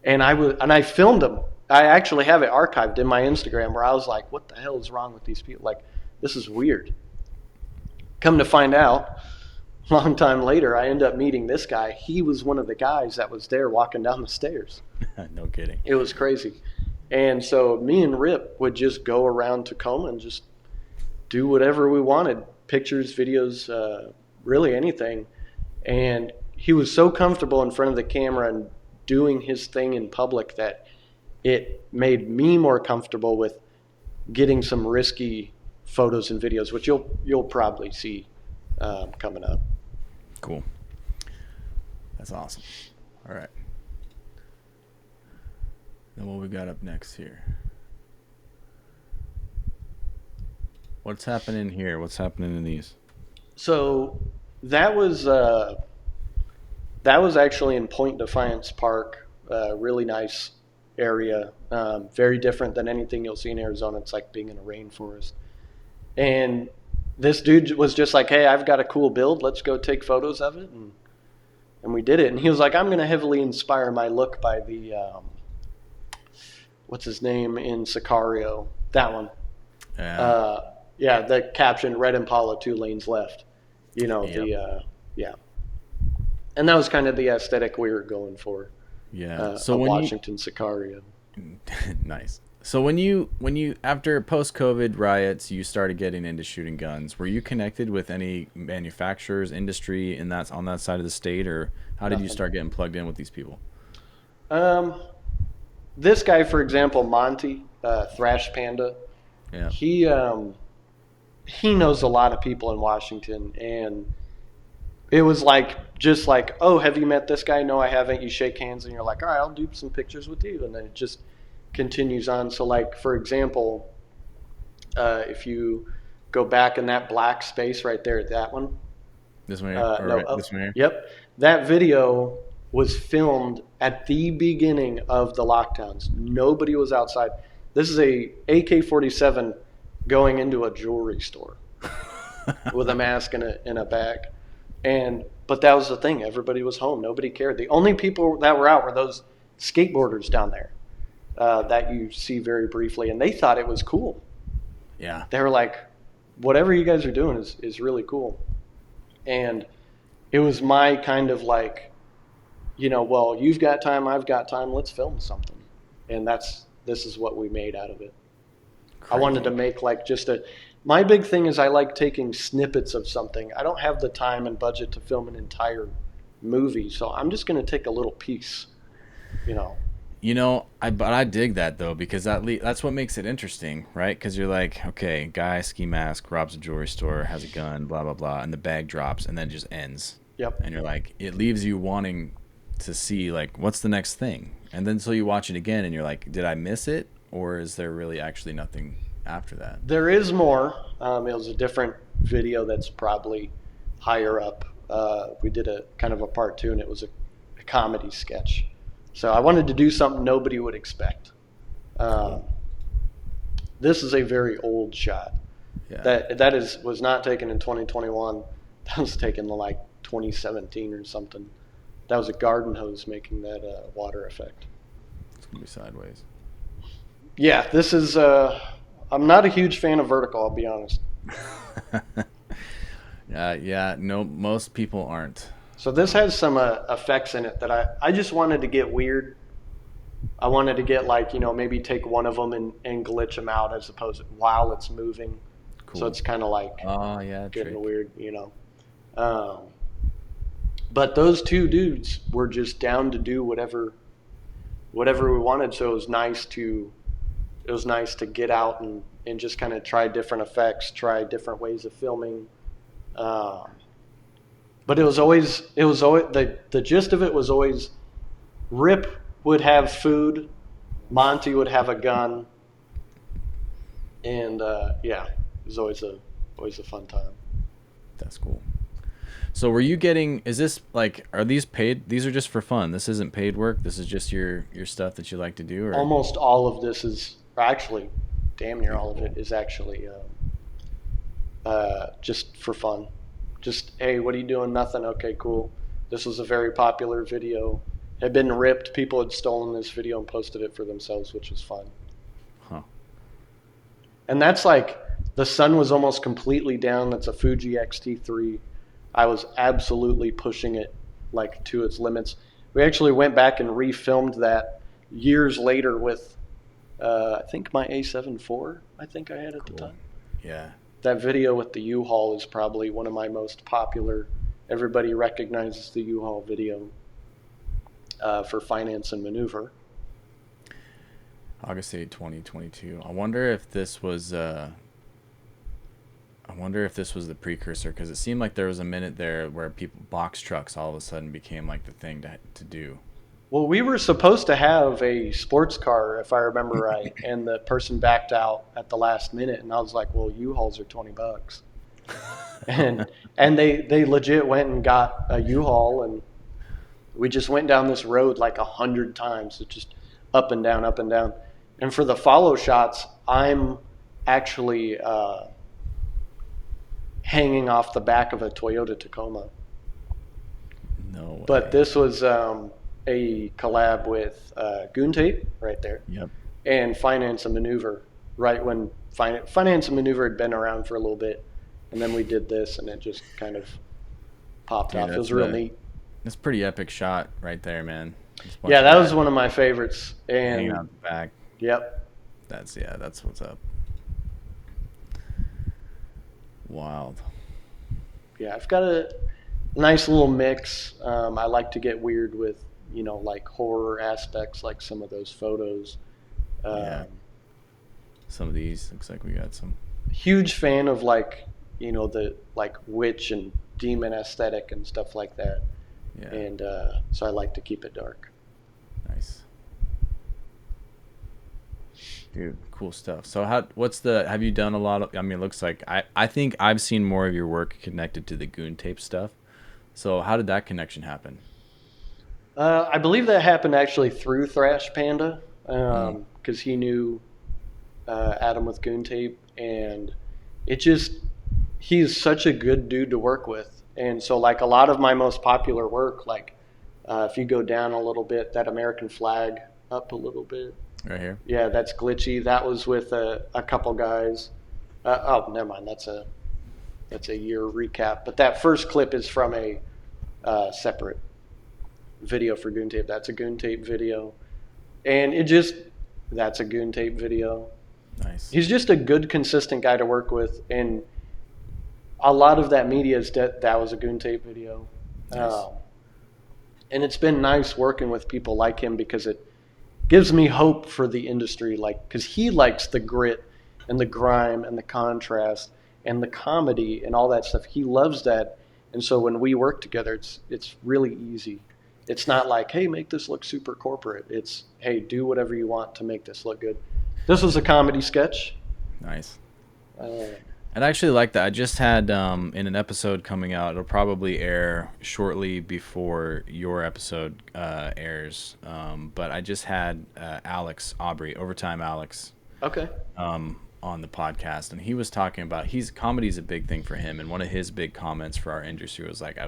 And I filmed them. I actually have it archived in my Instagram where I was like, "What the hell is wrong with these people? Like, this is weird." Come to find out, a long time later, I end up meeting this guy. He was one of the guys that was there walking down the stairs. No kidding. It was crazy. And so me and Rip would just go around Tacoma and just do whatever we wanted, pictures, videos, really anything. And he was so comfortable in front of the camera and doing his thing in public that it made me more comfortable with getting some risky photos and videos, which you'll probably see coming up. Cool. That's awesome. All right. Then what we got up next here? What's happening here? What's happening in these? So That was actually in Point Defiance Park, really nice area, very different than anything you'll see in Arizona. It's like being in a rainforest. And this dude was just like, hey, I've got a cool build. Let's go take photos of it. And we did it. And he was like, I'm going to heavily inspire my look by the, what's his name in Sicario? That one. Yeah, the caption, Red Impala, 2 lanes left. You know, yeah. And that was kind of the aesthetic we were going for. Yeah. So when Washington Sicario. Nice. So when you after post-COVID riots, you started getting into shooting guns. Were you connected with any manufacturers, industry on that side of the state, or how did you start getting plugged in with these people? This guy, for example, Monty, Thrash Panda. Yeah. He knows a lot of people in Washington, and it was just like, oh, have you met this guy? No, I haven't. You shake hands, and you're like, all right, I'll do some pictures with you, and then it just continues on. So, like, for example, if you go back in that black space right there, that one. This one here? This one here? Yep. That video was filmed at the beginning of the lockdowns. Nobody was outside. This is a AK-47 going into a jewelry store with a mask and a bag. But that was the thing. Everybody was home. Nobody cared. The only people that were out were those skateboarders down there that you see very briefly. And they thought it was cool. Yeah. They were like, whatever you guys are doing is really cool. And it was my kind of like, well, you've got time, I've got time, let's film something. And this is what we made out of it. Crazy. I wanted to make my big thing is I like taking snippets of something. I don't have the time and budget to film an entire movie, so I'm just going to take a little piece, But I dig that though, because that's what makes it interesting, right? Because you're like, okay, guy, ski mask, robs a jewelry store, has a gun, blah, blah, blah, and the bag drops and then just ends. Yep. And you're like, it leaves you wanting to see, like, what's the next thing? And then so you watch it again and you're like, did I miss it? Or is there really actually nothing after that? There is more. It was a different video that's probably higher up. We did a kind of a part 2, and it was a comedy sketch. So I wanted to do something nobody would expect. This is a very old shot. Yeah. That was not taken in 2021. That was taken in like 2017 or something. That was a garden hose making that water effect. It's gonna be sideways. Yeah, this is. I'm not a huge fan of vertical. I'll be honest. Yeah. No, most people aren't. So this has some effects in it that I just wanted to get weird. I wanted to get maybe take one of them and glitch them out as opposed to while it's moving. Cool. So it's kind of like getting weird, But those 2 dudes were just down to do whatever we wanted. So it was nice to get out and just kind of try different effects, try different ways of filming. But it was always the gist of it was always Rip would have food, Monty would have a gun, and it was always a fun time. That's cool. So were you getting, is this like, are these paid? These are just for fun. This isn't paid work. This is just your stuff that you like to do? Or? Almost all of this is, actually, damn near all of it is actually just for fun. Just, hey, what are you doing? Nothing. Okay, cool. This was a very popular video. Had been ripped. People had stolen this video and posted it for themselves, which was fun. Huh. And that's like, the sun was almost completely down. That's a Fuji X-T3. I was absolutely pushing it to its limits. We actually went back and refilmed that years later with, I think my A7 IV, I think I had at the time. Yeah. That video with the U-Haul is probably one of my most popular. Everybody recognizes the U-Haul video for Finance and Maneuver. August 8, 2022. I wonder if this was the precursor, because it seemed like there was a minute there where box trucks all of a sudden became like the thing to do. Well, we were supposed to have a sports car, if I remember right, and the person backed out at the last minute, and I was like, well, U-Hauls are $20. and they legit went and got a U-Haul, and we just went down this road like 100 times. It's just up and down, up and down. And for the follow shots, I'm actually hanging off the back of a Toyota Tacoma. No way. But this was a collab with Goon Tape right there. Yep. And Finance and Maneuver, right when Finance and Maneuver had been around for a little bit. And then we did this, and it just kind of popped off. It was real neat. That's a pretty epic shot right there, man. Yeah, that was one of my favorites. And hanging out the back. Yep. That's what's up. Wild. Yeah, I've got a nice little mix. I like to get weird with, like horror aspects, like some of those photos. Yeah. Some of these, looks like we got some. Huge fan of like, the like witch and demon aesthetic and stuff like that. Yeah. And so I like to keep it dark. Nice. Dude, cool stuff. So have you done a lot of, it looks like, I think I've seen more of your work connected to the Goon Tape stuff. So how did that connection happen? I believe that happened actually through Thrash Panda, because he knew Adam with Goon Tape, and he's such a good dude to work with. And so like a lot of my most popular work, like if you go down a little bit, that American flag up a little bit. Right here? Yeah, that's glitchy. That was with a couple guys. Never mind. That's a year recap. But that first clip is from a separate video for Goon Tape. That's a Goon Tape video. And that's a Goon Tape video. Nice. He's just a good, consistent guy to work with. And a lot of that media that was a Goon Tape video. Nice. And it's been nice working with people like him because it gives me hope for the industry, like, because he likes the grit and the grime and the contrast and the comedy and all that stuff. He loves that. And so when we work together, it's really easy. It's not like, hey, make this look super corporate. It's, hey, do whatever you want to make this look good. This was a comedy sketch. Nice. I'd actually like that. I just had in an episode coming out, it'll probably air shortly before your episode airs. But I just had Alex Aubrey, Overtime Alex, okay, on the podcast, and he was talking about comedy is a big thing for him, and one of his big comments for our industry was like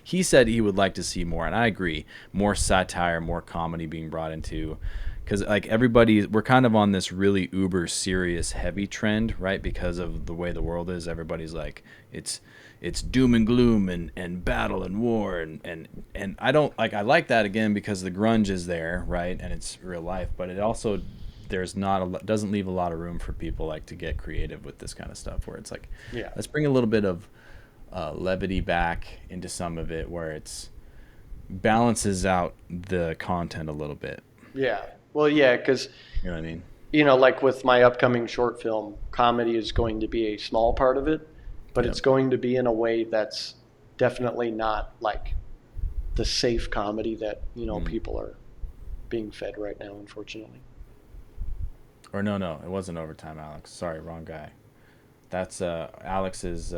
he said he would like to see more, and I agree, more satire, more comedy being brought into. Because like we're kind of on this really uber serious heavy trend, right? Because of the way the world is, everybody's like it's doom and gloom and battle and war and I don't like, I like that again because the grunge is there, right? And it's real life, but it also doesn't leave a lot of room for people like to get creative with this kind of stuff where it's like, yeah, let's bring a little bit of levity back into some of it where it's balances out the content a little bit. Yeah. Well, yeah, because, you know what I mean? Like with my upcoming short film, comedy is going to be a small part of it, but It's going to be in a way that's definitely not like the safe comedy that, people are being fed right now, unfortunately. Or no, it wasn't Overtime Alex. Sorry, wrong guy. That's Alex's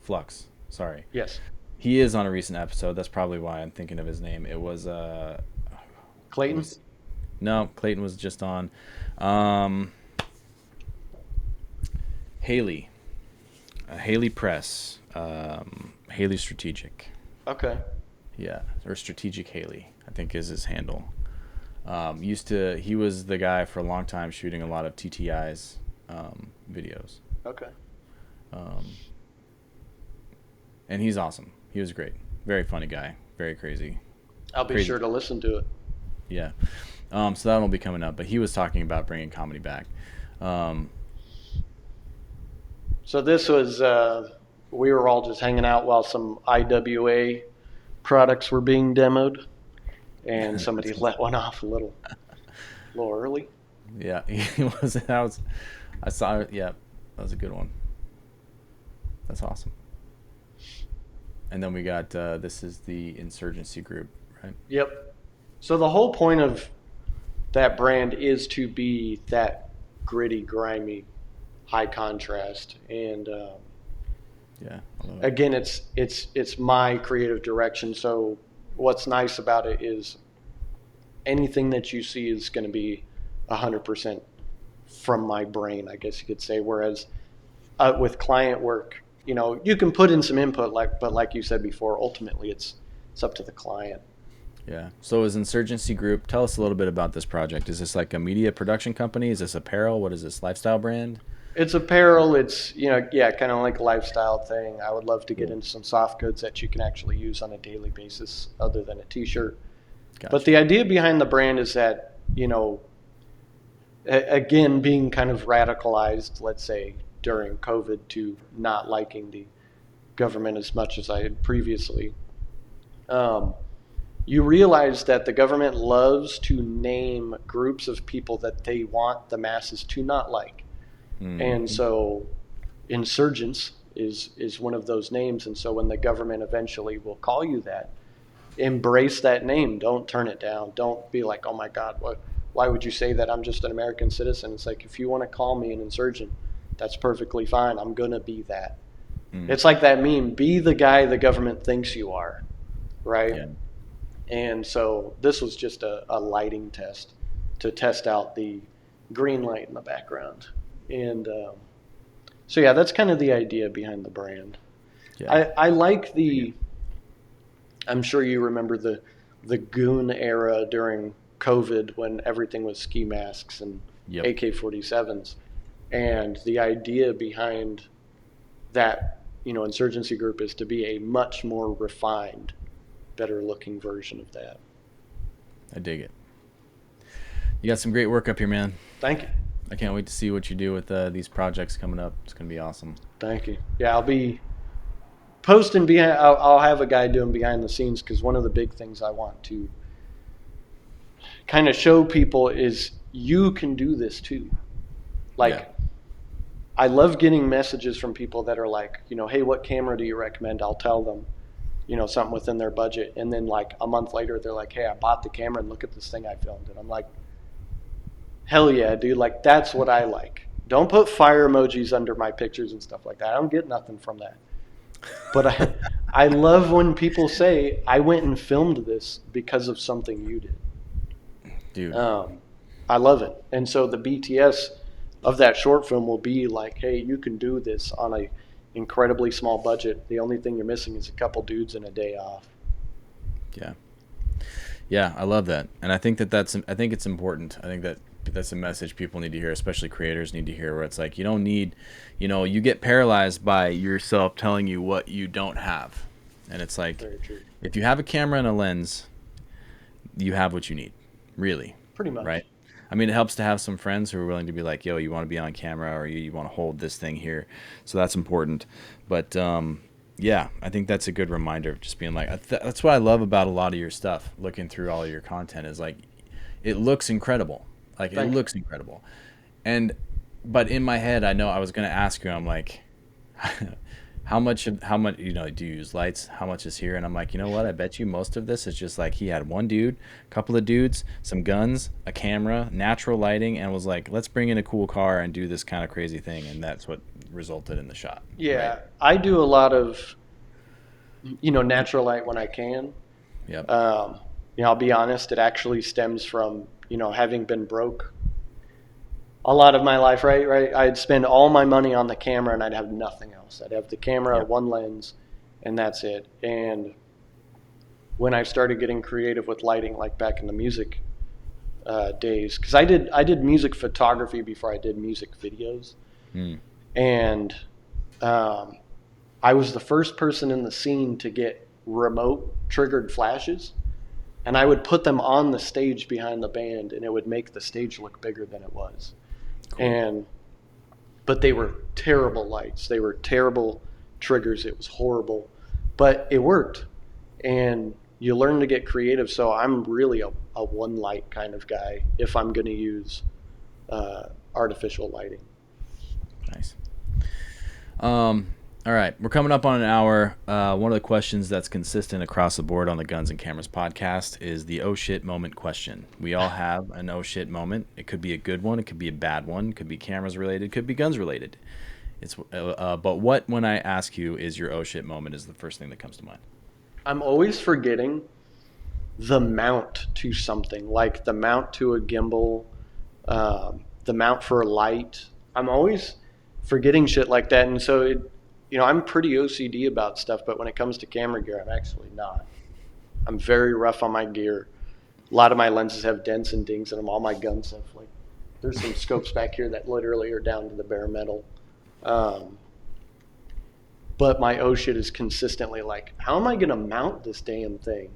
Flux. Sorry. Yes. He is on a recent episode. That's probably why I'm thinking of his name. It was Clayton? No, Clayton was just on. Haley. Haley Press. Haley Strategic. Okay. Yeah, or Strategic Haley, I think is his handle. He was the guy for a long time shooting a lot of TTI's videos. Okay. And he's awesome. He was great. Very funny guy. Very crazy. I'll be sure to listen to it. Yeah. So that'll be coming up. But he was talking about bringing comedy back. So this was, we were all just hanging out while some IWA products were being demoed. And somebody let one off a little early. Yeah. I saw it. Yeah. That was a good one. That's awesome. And then we got, this is the Insurgency group, right? Yep. So the whole point of that brand is to be that gritty, grimy, high contrast. And Yeah. I love it. Again, it's my creative direction. So what's nice about it is anything that you see is going to be 100% from my brain, I guess you could say. Whereas with client work, you can put in some input, but like you said before, ultimately it's up to the client. Yeah. So as Insurgency Group, tell us a little bit about this project. Is this like a media production company? Is this apparel? What is this, lifestyle brand? It's apparel. It's, kind of like a lifestyle thing. I would love to get into some soft goods that you can actually use on a daily basis other than a t-shirt. Gotcha. But the idea behind the brand is that, again, being kind of radicalized, let's say, during COVID to not liking the government as much as I had previously, you realize that the government loves to name groups of people that they want the masses to not like. Mm-hmm. And so insurgents is one of those names. And so when the government eventually will call you that, embrace that name. Don't turn it down. Don't be like, oh my God, why would you say that? I'm just an American citizen. It's like, if you want to call me an insurgent, that's perfectly fine. I'm going to be that. Mm. It's like that meme, be the guy the government thinks you are, right? Yeah. And so this was just a lighting test to test out the green light in the background. And so, yeah, that's kind of the idea behind the brand. Yeah. I like I'm sure you remember the goon era during COVID when everything was ski masks and yep. AK-47s. And the idea behind that, insurgency group is to be a much more refined, better looking version of that. I dig it. You got some great work up here, man. Thank you. I can't wait to see what you do with these projects coming up. It's going to be awesome. Thank you. Yeah, I'll be posting behind. I'll have a guy doing behind the scenes, because one of the big things I want to kind of show people is you can do this too. Like, yeah. I love getting messages from people that are like, hey, what camera do you recommend? I'll tell them, something within their budget. And then like a month later, they're like, hey, I bought the camera and look at this thing I filmed. And I'm like, hell yeah, dude. Like, that's what I like. Don't put fire emojis under my pictures and stuff like that. I don't get nothing from that. But I love when people say, I went and filmed this because of something you did. Dude. I love it. And so the BTS of that short film will be like, hey, you can do this on a incredibly small budget. The only thing you're missing is a couple dudes and a day off. Yeah. Yeah, I love that. And I think I think it's important. I think that's a message people need to hear, especially creators need to hear, where it's like, you don't need, you get paralyzed by yourself telling you what you don't have. And it's like, if you have a camera and a lens, you have what you need, really. Pretty much. Right? I mean, it helps to have some friends who are willing to be like, yo, you want to be on camera, or you want to hold this thing here. So that's important. But yeah, I think that's a good reminder of just being like, that's what I love about a lot of your stuff, looking through all of your content, is like, it looks incredible. Like, it looks incredible. But in my head, I know I was going to ask you, I'm like, how much, do you use lights? How much is here? And I'm like, you know what? I bet you most of this is just like, he had one dude, a couple of dudes, some guns, a camera, natural lighting, and was like, let's bring in a cool car and do this kind of crazy thing. And that's what resulted in the shot. Yeah. Right? I do a lot of, natural light when I can. Yep. I'll be honest, it actually stems from, having been broke a lot of my life, right? I'd spend all my money on the camera and I'd have nothing else. I'd have the camera, yep. one lens, and that's it. And when I started getting creative with lighting, like back in the music days, because I did music photography before I did music videos. And I was the first person in the scene to get remote triggered flashes. And I would put them on the stage behind the band, and it would make the stage look bigger than it was. Cool. But they were terrible lights. They were terrible triggers. It was horrible, but it worked. And you learn to get creative. So I'm really a one light kind of guy if I'm going to use artificial lighting. Nice. All right, we're coming up on an hour. One of the questions that's consistent across the board on the Guns and Cameras podcast is the oh shit moment question. We all have an oh shit moment. It could be a good one. It could be a bad one. It could be cameras related. It could be guns related. It's but what, when I ask you, is your oh shit moment, is the first thing that comes to mind? I'm always forgetting the mount to something, like the mount to a gimbal, the mount for a light. I'm always forgetting shit like that. And so, I'm pretty OCD about stuff, but when it comes to camera gear, I'm actually not. I'm very rough on my gear. A lot of my lenses have dents and dings in them. All my guns have, like, there's some scopes back here that literally are down to the bare metal. But my oh shit is consistently like, how am I going to mount this damn thing?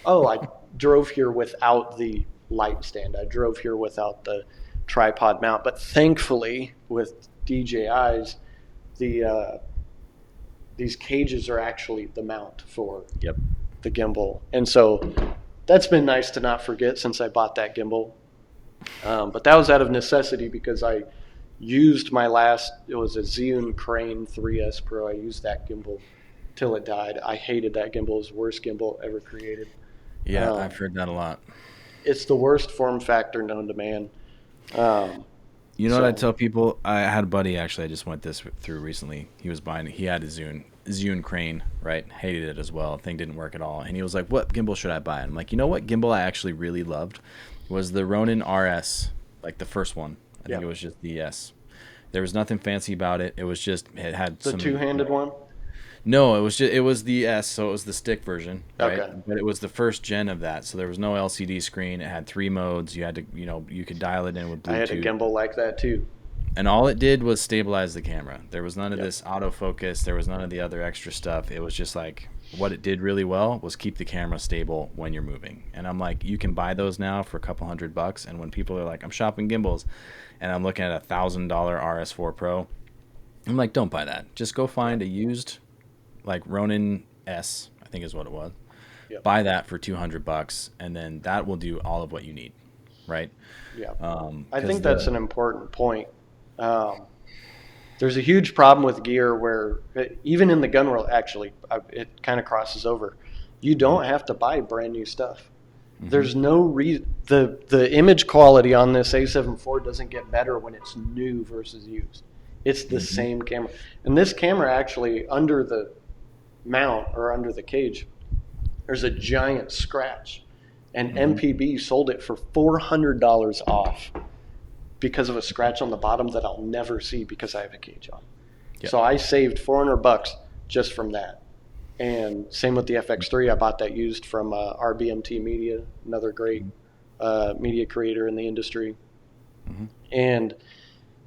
Oh, I drove here without the light stand. I drove here without the tripod mount. But thankfully, with DJIs, these cages are actually the mount for the gimbal. And so that's been nice to not forget since I bought that gimbal. But that was out of necessity because I used my last, it was a Zhiyun Crane 3S Pro. I used that gimbal till it died. I hated that gimbal. It was the worst gimbal ever created. Yeah, I've heard that a lot. It's the worst form factor known to man. What I tell people? I had a buddy, actually, I just went this through recently. He had a Zhiyun Crane, right? Hated it as well. Thing didn't work at all. And he was like, what gimbal should I buy? And I'm like, you know what gimbal I actually really loved was the Ronin RS, like the first one. I think it was just the S. There was nothing fancy about it. It was just, it had the two-handed one? No, it was the S, so it was the stick version, right? Okay. But it was the first gen of that, so there was no LCD screen. It had 3 modes. You had to, you could dial it in with Bluetooth. I had a gimbal like that too. And all it did was stabilize the camera. There was none of this autofocus. There was none of the other extra stuff. It was just like, what it did really well was keep the camera stable when you're moving. And I'm like, you can buy those now for a couple $100. And when people are like, I'm shopping gimbals, and I'm looking at $1,000 RS4 Pro, I'm like, don't buy that. Just go find a used, like Ronin S, I think is what it was. Yep. Buy that for $200, and then that will do all of what you need, right? Yeah. I think that's an important point. There's a huge problem with gear where, even in the gun world, actually, it kind of crosses over. You don't have to buy brand new stuff. Mm-hmm. There's no reason. The image quality on this A7 IV doesn't get better when it's new versus used. It's the same camera. And this camera actually, under the mount or under the cage, there's a giant scratch. And MPB sold it for $400 off because of a scratch on the bottom that I'll never see because I have a cage on. Yep. So I saved $400 just from that. And same with the FX3. I bought that used from RBMT Media, another great media creator in the industry. Mm-hmm. And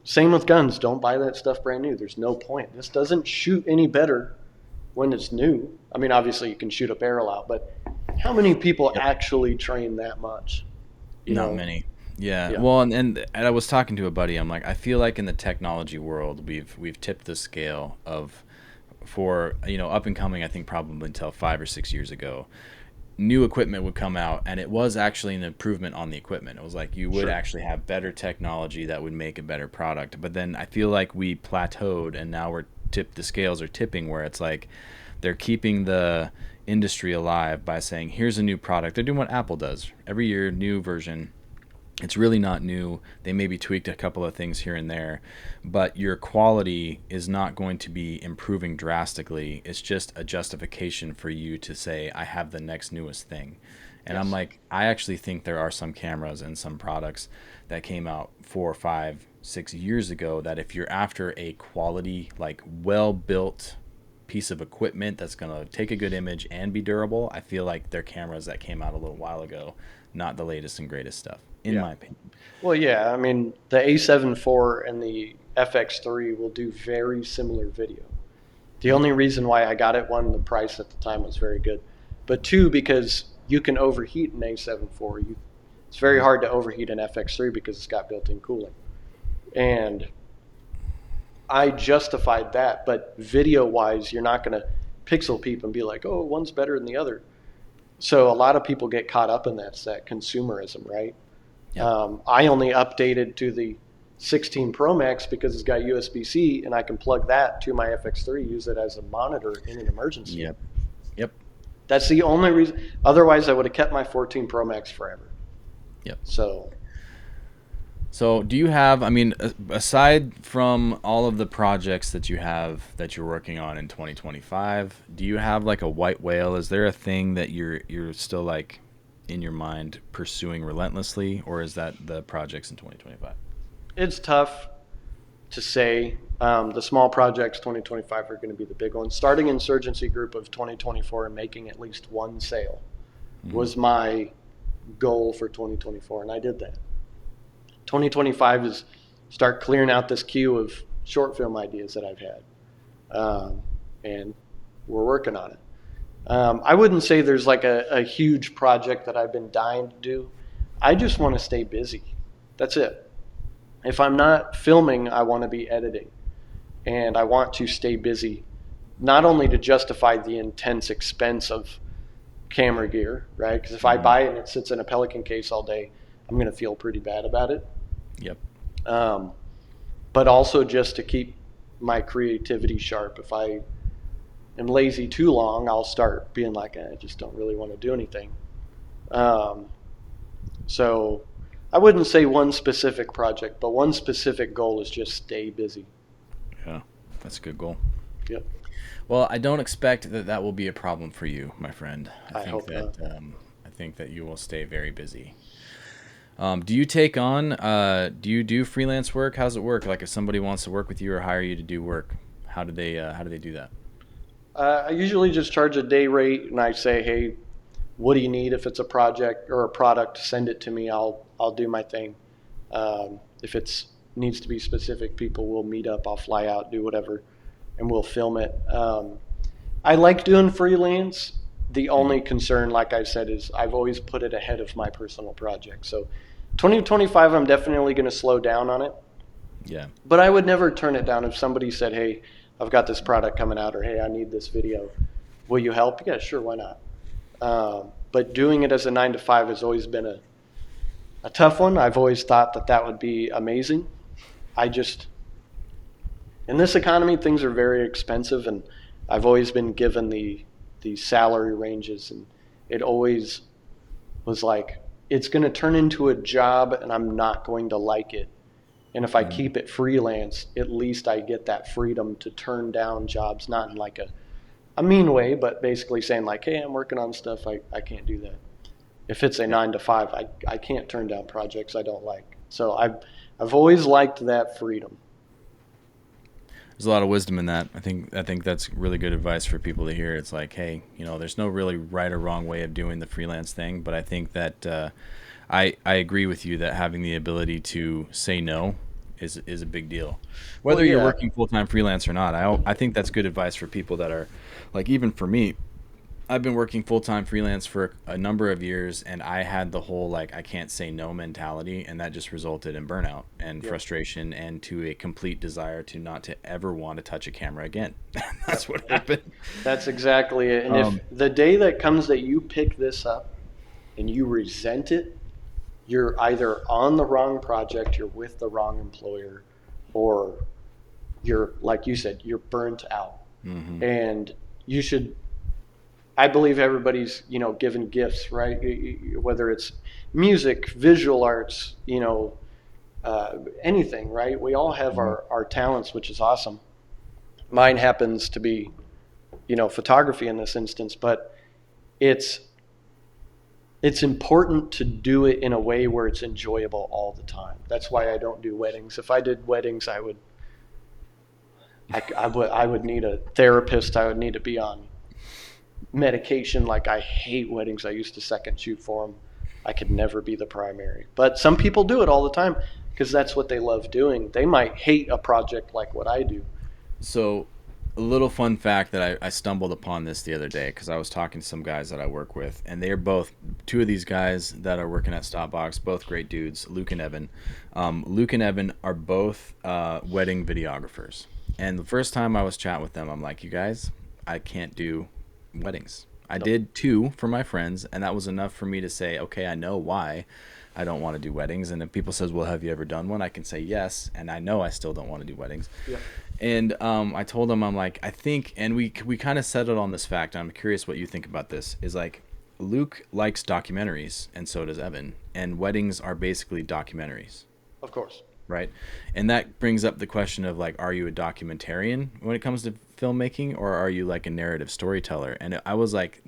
same with guns. Don't buy that stuff brand new. There's no point. This doesn't shoot any better when it's new. I mean, obviously you can shoot a barrel out, but how many people actually train that much? Not many. Yeah. Well, and I was talking to a buddy. I'm like, I feel like in the technology world, we've tipped the scale for up and coming. I think probably until 5 or 6 years ago, new equipment would come out, and it was actually an improvement on the equipment. It was like you would actually have better technology that would make a better product. But then I feel like we plateaued, and now the scales are tipping where it's like they're keeping the industry alive by saying, here's a new product. They're doing what Apple does every year, new version. It's really not new. They maybe tweaked a couple of things here and there, but your quality is not going to be improving drastically. It's just a justification for you to say, I have the next newest thing. And I'm like, I actually think there are some cameras and some products that came out 4, 5, 6 years ago that if you're after a quality, like well-built piece of equipment that's going to take a good image and be durable, I feel like they're cameras that came out a little while ago, not the latest and greatest stuff, in my opinion. Well, yeah, I mean, the A7 IV and the FX3 will do very similar video. The only reason why I got it, one, the price at the time was very good, but two, because you can overheat an A7 IV. It's very hard to overheat an FX3 because it's got built-in cooling. And I justified that, but video-wise, you're not going to pixel peep and be like, oh, one's better than the other. So a lot of people get caught up in that consumerism, right? Yeah. I only updated to the 16 Pro Max because it's got USB-C, and I can plug that to my FX3, use it as a monitor in an emergency. Yep. That's the only reason. Otherwise, I would have kept my 14 Pro Max forever. Yep. So So do you have, I mean, aside from all of the projects that you have that you're working on in 2025, do you have like a white whale? Is there a thing that you're still like in your mind pursuing relentlessly, or is that the projects in 2025? It's tough to say. The small projects 2025 are going to be the big ones. Starting Insurgency Group of 2024 and making at least one sale was my goal for 2024, and I did that. 2025 is start clearing out this queue of short film ideas that I've had, and we're working on it. I wouldn't say there's like a huge project that I've been dying to do. I just want to stay busy. That's it. If I'm not filming, I want to be editing, and I want to stay busy, not only to justify the intense expense of camera gear, right? Because if I buy it and it sits in a Pelican case all day, I'm going to feel pretty bad about it. Yep. But also just to keep my creativity sharp. If I am lazy too long, I'll start being like, I just don't really want to do anything. So I wouldn't say one specific project, but one specific goal is just stay busy. Yeah, that's a good goal. Yep. Well, I don't expect that will be a problem for you, my friend. I hope not. I think that you will stay very busy. Do you take on, do you do freelance work? How's it work? Like if somebody wants to work with you or hire you to do work, how do they do that? I usually just charge a day rate, and I say, hey, what do you need? If it's a project or a product, send it to me. I'll do my thing. If it needs to be specific people, we'll meet up. I'll fly out, do whatever, and we'll film it. I like doing freelance. The only concern, like I said, is I've always put it ahead of my personal project. So 2025, I'm definitely going to slow down on it. Yeah. But I would never turn it down if somebody said, hey, I've got this product coming out, or hey, I need this video. Will you help? Yeah, sure, why not? But doing it as a 9-to-5 has always been a tough one. I've always thought that would be amazing. In this economy, things are very expensive, and I've always been given the salary ranges, and it always was like, it's going to turn into a job and I'm not going to like it. And if I keep it freelance, at least I get that freedom to turn down jobs, not in like a mean way, but basically saying like, hey, I'm working on stuff. I can't do that. If it's a 9-to-5, I can't turn down projects I don't like. So I've always liked that freedom. There's a lot of wisdom in that. I think that's really good advice for people to hear. It's like, hey, there's no really right or wrong way of doing the freelance thing, but I think that I agree with you that having the ability to say no is a big deal. Whether you're working full-time freelance or not, I think that's good advice for people that are, like, even for me, I've been working full-time freelance for a number of years, and I had the whole, like, I can't say no mentality, and that just resulted in burnout and frustration and to a complete desire to not to ever want to touch a camera again. That's what happened. That's exactly it. And if the day that comes that you pick this up and you resent it, you're either on the wrong project, you're with the wrong employer, or you're, like you said, you're burnt out. Mm-hmm. And you should... I believe everybody's, given gifts, right? Whether it's music, visual arts, anything, right? We all have our talents, which is awesome. Mine happens to be, photography in this instance, but it's important to do it in a way where it's enjoyable all the time. That's why I don't do weddings. If I did weddings, I would need a therapist. I would need to be on medication. Like, I hate weddings. I used to second shoot for them. I could never be the primary, but some people do it all the time because that's what they love doing. They might hate a project like what I do. So a little fun fact that I stumbled upon this the other day because I was talking to some guys that I work with, and they're both, two of these guys that are working at Stopbox, both great dudes, Luke and Evan. Luke and Evan are both wedding videographers, and the first time I was chatting with them, I'm like, you guys, I can't do weddings. I did 2 for my friends, and that was enough for me to say, okay, I know why I don't want to do weddings. And if people says, well, have you ever done one? I can say yes, and I know I still don't want to do weddings. Yeah. And I told them, I'm like, I think, and we kind of settled on this fact, I'm curious what you think about this, is like, Luke likes documentaries, and so does Evan, and weddings are basically documentaries. Of course. Right. And that brings up the question of like, are you a documentarian when it comes to filmmaking, or are you like a narrative storyteller? And I was like,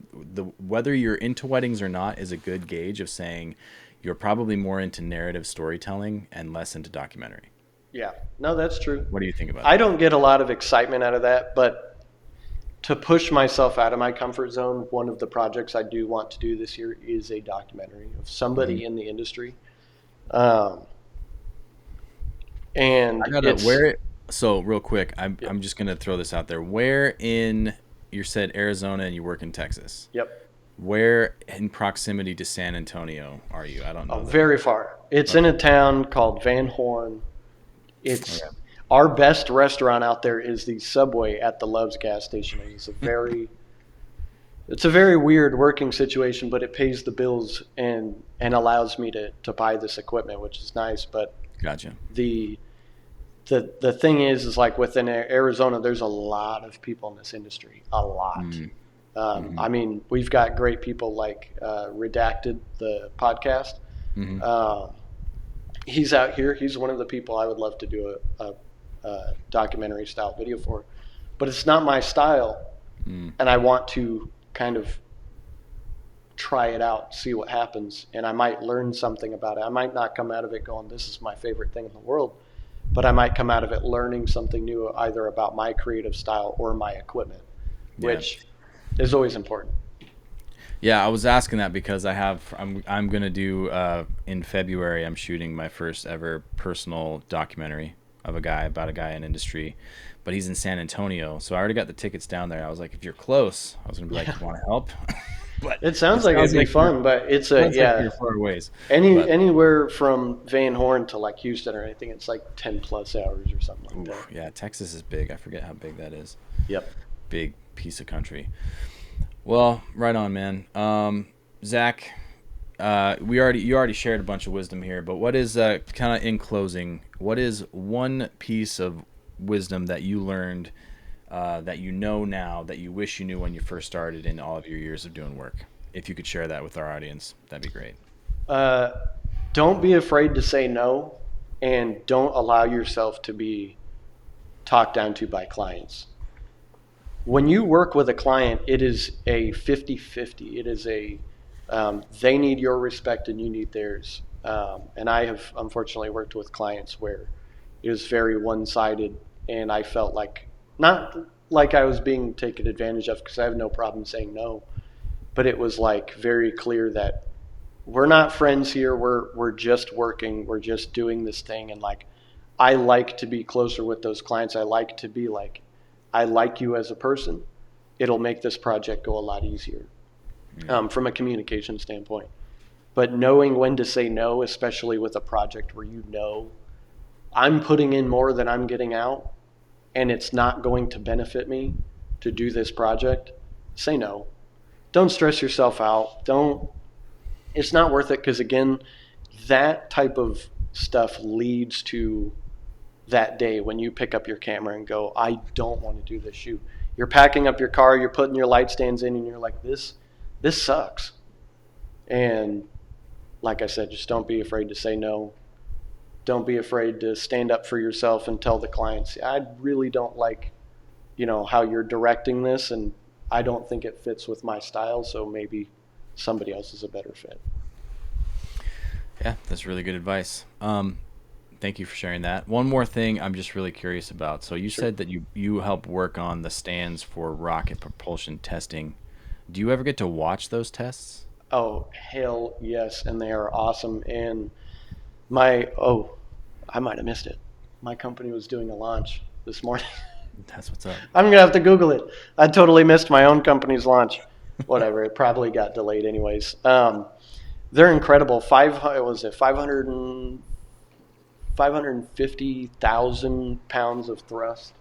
whether you're into weddings or not is a good gauge of saying you're probably more into narrative storytelling and less into documentary. Yeah, no, that's true. What do you think about I that? don't get a lot of excitement out of that, but to push myself out of my comfort zone, one of the projects I do want to do this year is a documentary of somebody in the industry. And I gotta where. So real quick, I'm just gonna throw this out there. Where in you said Arizona and you work in Texas? Yep. Where in proximity to San Antonio are you? I don't know. Very far. It's in a town called Van Horn. It's our best restaurant out there is the Subway at the Love's gas station. It's a very weird working situation, but it pays the bills and allows me to buy this equipment, which is nice. But Gotcha. The thing is like within Arizona, there's a lot of people in this industry, a lot. I mean, we've got great people like Redacted, the podcast. He's out here. He's one of the people I would love to do a documentary style video for, but it's not my style, and I want to kind of try it out, see what happens, and I might learn something about it. I might not come out of it going, this is my favorite thing in the world, but I might come out of it learning something new, either about my creative style or my equipment, which is always important. Yeah, I was asking that because I'm gonna do in February. I'm shooting my first ever personal documentary of about a guy in industry, but he's in San Antonio, so I already got the tickets down there. I was like, if you're close, I was gonna be like, you want to help? But it sounds like it'd be fun, but it's you're far ways. Anywhere from Van Horn to like Houston or anything, it's like 10 plus hours or something like that. Yeah, Texas is big. I forget how big that is. Yep. Big piece of country. Well, right on, man. Zach, you already shared a bunch of wisdom here, but what is kind of in closing? What is one piece of wisdom that you learned that you know now that you wish you knew when you first started in all of your years of doing work? If you could share that with our audience, that'd be great. Don't be afraid to say no, and don't allow yourself to be talked down to by clients. When you work with a client, it is a 50-50. It is they need your respect and you need theirs. And I have unfortunately worked with clients where it was very one-sided, and I felt like, not like I was being taken advantage of, because I have no problem saying no, but it was like very clear that we're not friends here. We're just working. We're just doing this thing. And like, I like to be closer with those clients. I like to be like, I like you as a person. It'll make this project go a lot easier from a communication standpoint. But knowing when to say no, especially with a project where you know I'm putting in more than I'm getting out, and it's not going to benefit me to do this project, say no. Don't stress yourself out. It's not worth it, because again, that type of stuff leads to that day when you pick up your camera and go, I don't want to do this shoot. You're packing up your car, you're putting your light stands in, and you're like, this sucks. And like I said, just don't be afraid to say no. Don't be afraid to stand up for yourself and tell the clients, I really don't like, how you're directing this, and I don't think it fits with my style, so maybe somebody else is a better fit. Yeah, that's really good advice. Thank you for sharing that. One more thing I'm just really curious about. So you said that you help work on the stands for rocket propulsion testing. Do you ever get to watch those tests? Oh, hell yes, and they are awesome. And I might have missed it. My company was doing a launch this morning. That's what's up. I'm going to have to Google it. I totally missed my own company's launch. Whatever, it probably got delayed anyways. They're incredible. 550,000 pounds of thrust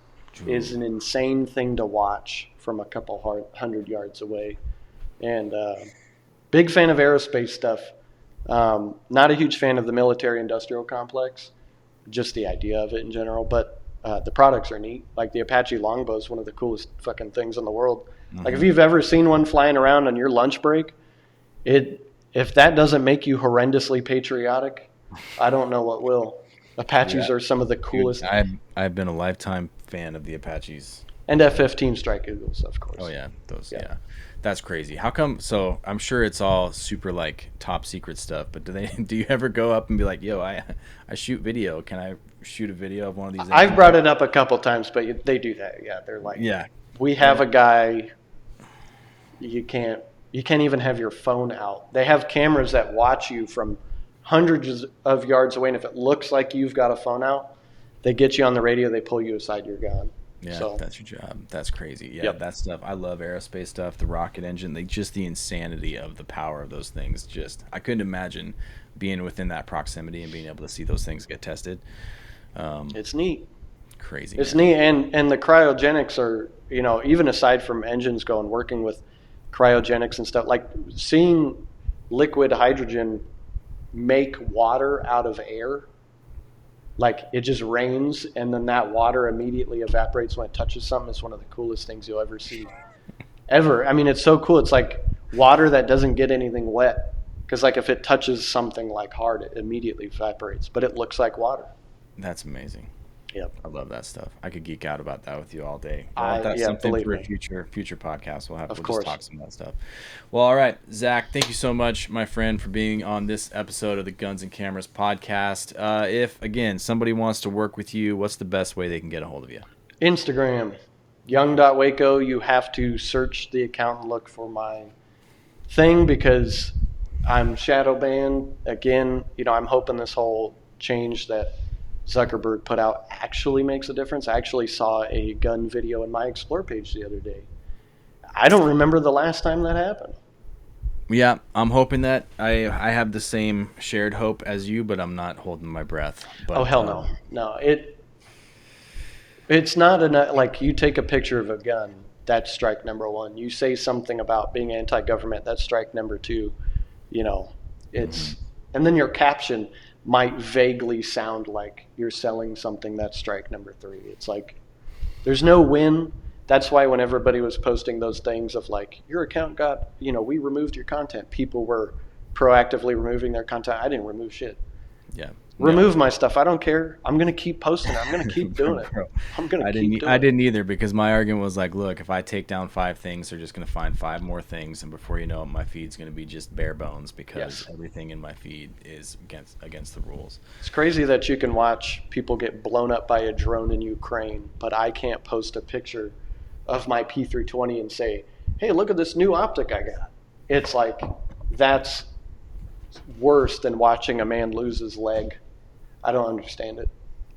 is an insane thing to watch from a couple hundred yards away. And big fan of aerospace stuff. Not a huge fan of the military industrial complex, just the idea of it in general, but the products are neat. Like the Apache longbow is one of the coolest fucking things in the world. Mm-hmm. Like if you've ever seen one flying around on your lunch break, if that doesn't make you horrendously patriotic, I don't know what will. Apaches Yeah. are some of the coolest. Dude, I've been a lifetime fan of the Apaches. And F-15 Strike Eagles, of course. Oh yeah, those yeah. That's crazy. How come? So I'm sure it's all super like top secret stuff, but do you ever go up and be like, "Yo, I shoot video. Can I shoot a video of one of these?" I've brought it up a couple times, but they do that. Yeah, they're like, Yeah, we have a guy. You can't even have your phone out. They have cameras that watch you from hundreds of yards away, and if it looks like you've got a phone out, they get you on the radio. They pull you aside. You're gone. yeah, So, that's your job. That's crazy. Yeah, Yep. that stuff. I love aerospace stuff. The rocket engine. Just the insanity of the power of those things. Just I couldn't imagine being within that proximity and being able to see those things get tested. it's neat. Crazy. It's man. neat, and the cryogenics are, even aside from engines going, working with cryogenics and stuff, like seeing liquid hydrogen make water out of air, like it just rains and then that water immediately evaporates when it touches something, is one of the coolest things you'll ever see. Ever. I mean, it's so cool. It's like water that doesn't get anything wet, because like if it touches something like hard, it immediately evaporates, but it looks like water. That's amazing. Yep. I love that stuff. I could geek out about that with you all day. Yeah, something believe for a me. future podcast. We'll course. just talk some of that stuff. Well, all right, Zach, thank you so much, my friend, for being on this episode of the Guns and Cameras podcast. If again somebody wants to work with you, what's the best way they can get a hold of you? Instagram, young.waco. You have to search the account and look for my thing, because I'm shadow banned. Again, I'm hoping this whole change that Zuckerberg put out actually makes a difference. I actually saw a gun video in my Explore page the other day. I don't remember the last time that happened. Yeah, I'm hoping that I have the same shared hope as you, but I'm not holding my breath. But, Oh, hell no. No, it's not like you take a picture of a gun, that's strike number one. You say something about being anti-government, that's strike number two. It's, and then your caption might vaguely sound like you're selling something, that's strike number three. It's like, there's no win. That's why when everybody was posting those things of like, your account got, we removed your content, people were proactively removing their content. I didn't remove shit. Yeah. Remove my stuff. I don't care. I'm going to keep posting it. I'm going to keep doing it. I'm going to keep doing it. I didn't either, because my argument was like, look, if I take down 5 things, they're just going to find 5 more things, and before you know it, my feed's going to be just bare bones, because everything in my feed is against the rules. It's crazy that you can watch people get blown up by a drone in Ukraine, but I can't post a picture of my P320 and say, hey, look at this new optic I got. It's like, that's worse than watching a man lose his leg. I don't understand it.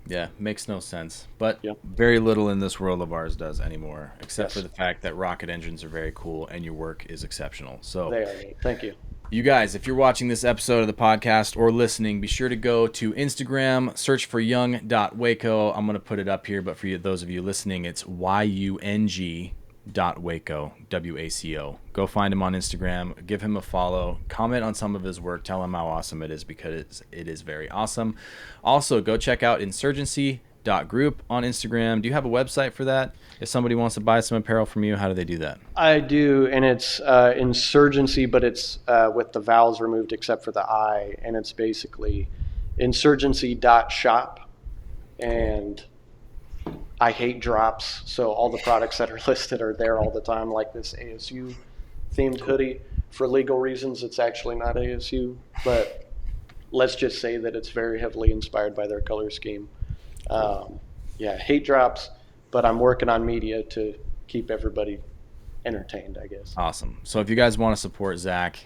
Yeah, makes no sense. But Yep. very little in this world of ours does anymore, except Yes. for the fact that rocket engines are very cool and your work is exceptional. So They are neat. Thank you. you guys, if you're watching this episode of the podcast or listening, be sure to go to Instagram, search for young.waco. I'm going to put it up here, but for those of you listening, it's YUNG.waco, WACO. Go find him on Instagram, give him a follow, comment on some of his work, tell him how awesome it is, because it is very awesome. Also, go check out insurgency.group on Instagram. Do you have a website for that? If somebody wants to buy some apparel from you, how do they do that? I do, and it's insurgency, but it's with the vowels removed except for the I, and it's basically insurgency.shop, and I hate drops, so all the products that are listed are there all the time, like this ASU themed hoodie. For legal reasons, it's actually not ASU, but let's just say that it's very heavily inspired by their color scheme. Hate drops, but I'm working on media to keep everybody entertained, I guess. Awesome. So if you guys want to support Zach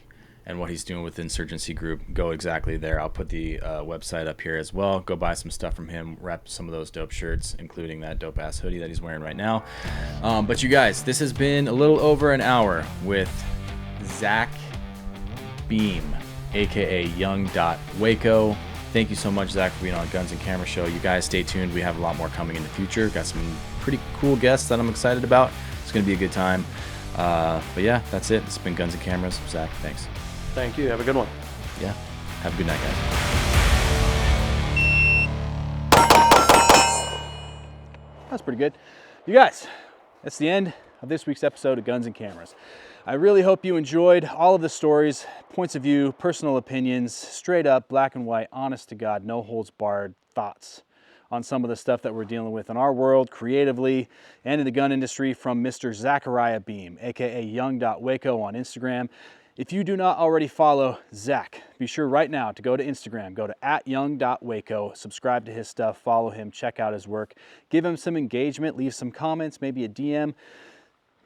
and what he's doing with the Insurgency Group, go exactly there. I'll put the website up here as well. Go buy some stuff from him. Wrap some of those dope shirts, including that dope-ass hoodie that he's wearing right now. But you guys, this has been a little over an hour with Zach Beam, a.k.a. young.waco. Thank you so much, Zach, for being on Guns and Camera Show. You guys stay tuned. We have a lot more coming in the future. Got some pretty cool guests that I'm excited about. It's going to be a good time. But yeah, that's it. It's been Guns and Cameras. Zach, thanks. Thank you. Have a good one. Yeah. Have a good night, guys. That's pretty good. You guys, that's the end of this week's episode of Guns and Cameras. I really hope you enjoyed all of the stories, points of view, personal opinions, straight up, black and white, honest to God, no holds barred thoughts on some of the stuff that we're dealing with in our world, creatively, and in the gun industry from Mr. Zachariah Beam, aka young.waco on Instagram. If you do not already follow Zach, be sure right now to go to Instagram, go to @young.waco, subscribe to his stuff, follow him, check out his work, give him some engagement, leave some comments, maybe a DM,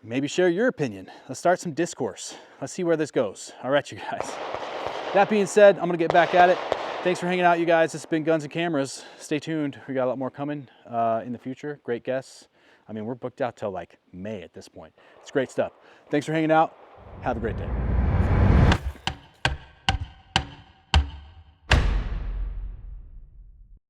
maybe share your opinion. Let's start some discourse. Let's see where this goes. All right, you guys. That being said, I'm gonna get back at it. Thanks for hanging out, you guys. This has been Guns and Cameras. Stay tuned. We got a lot more coming in the future. Great guests. I mean, we're booked out till like May at this point. It's great stuff. Thanks for hanging out. Have a great day.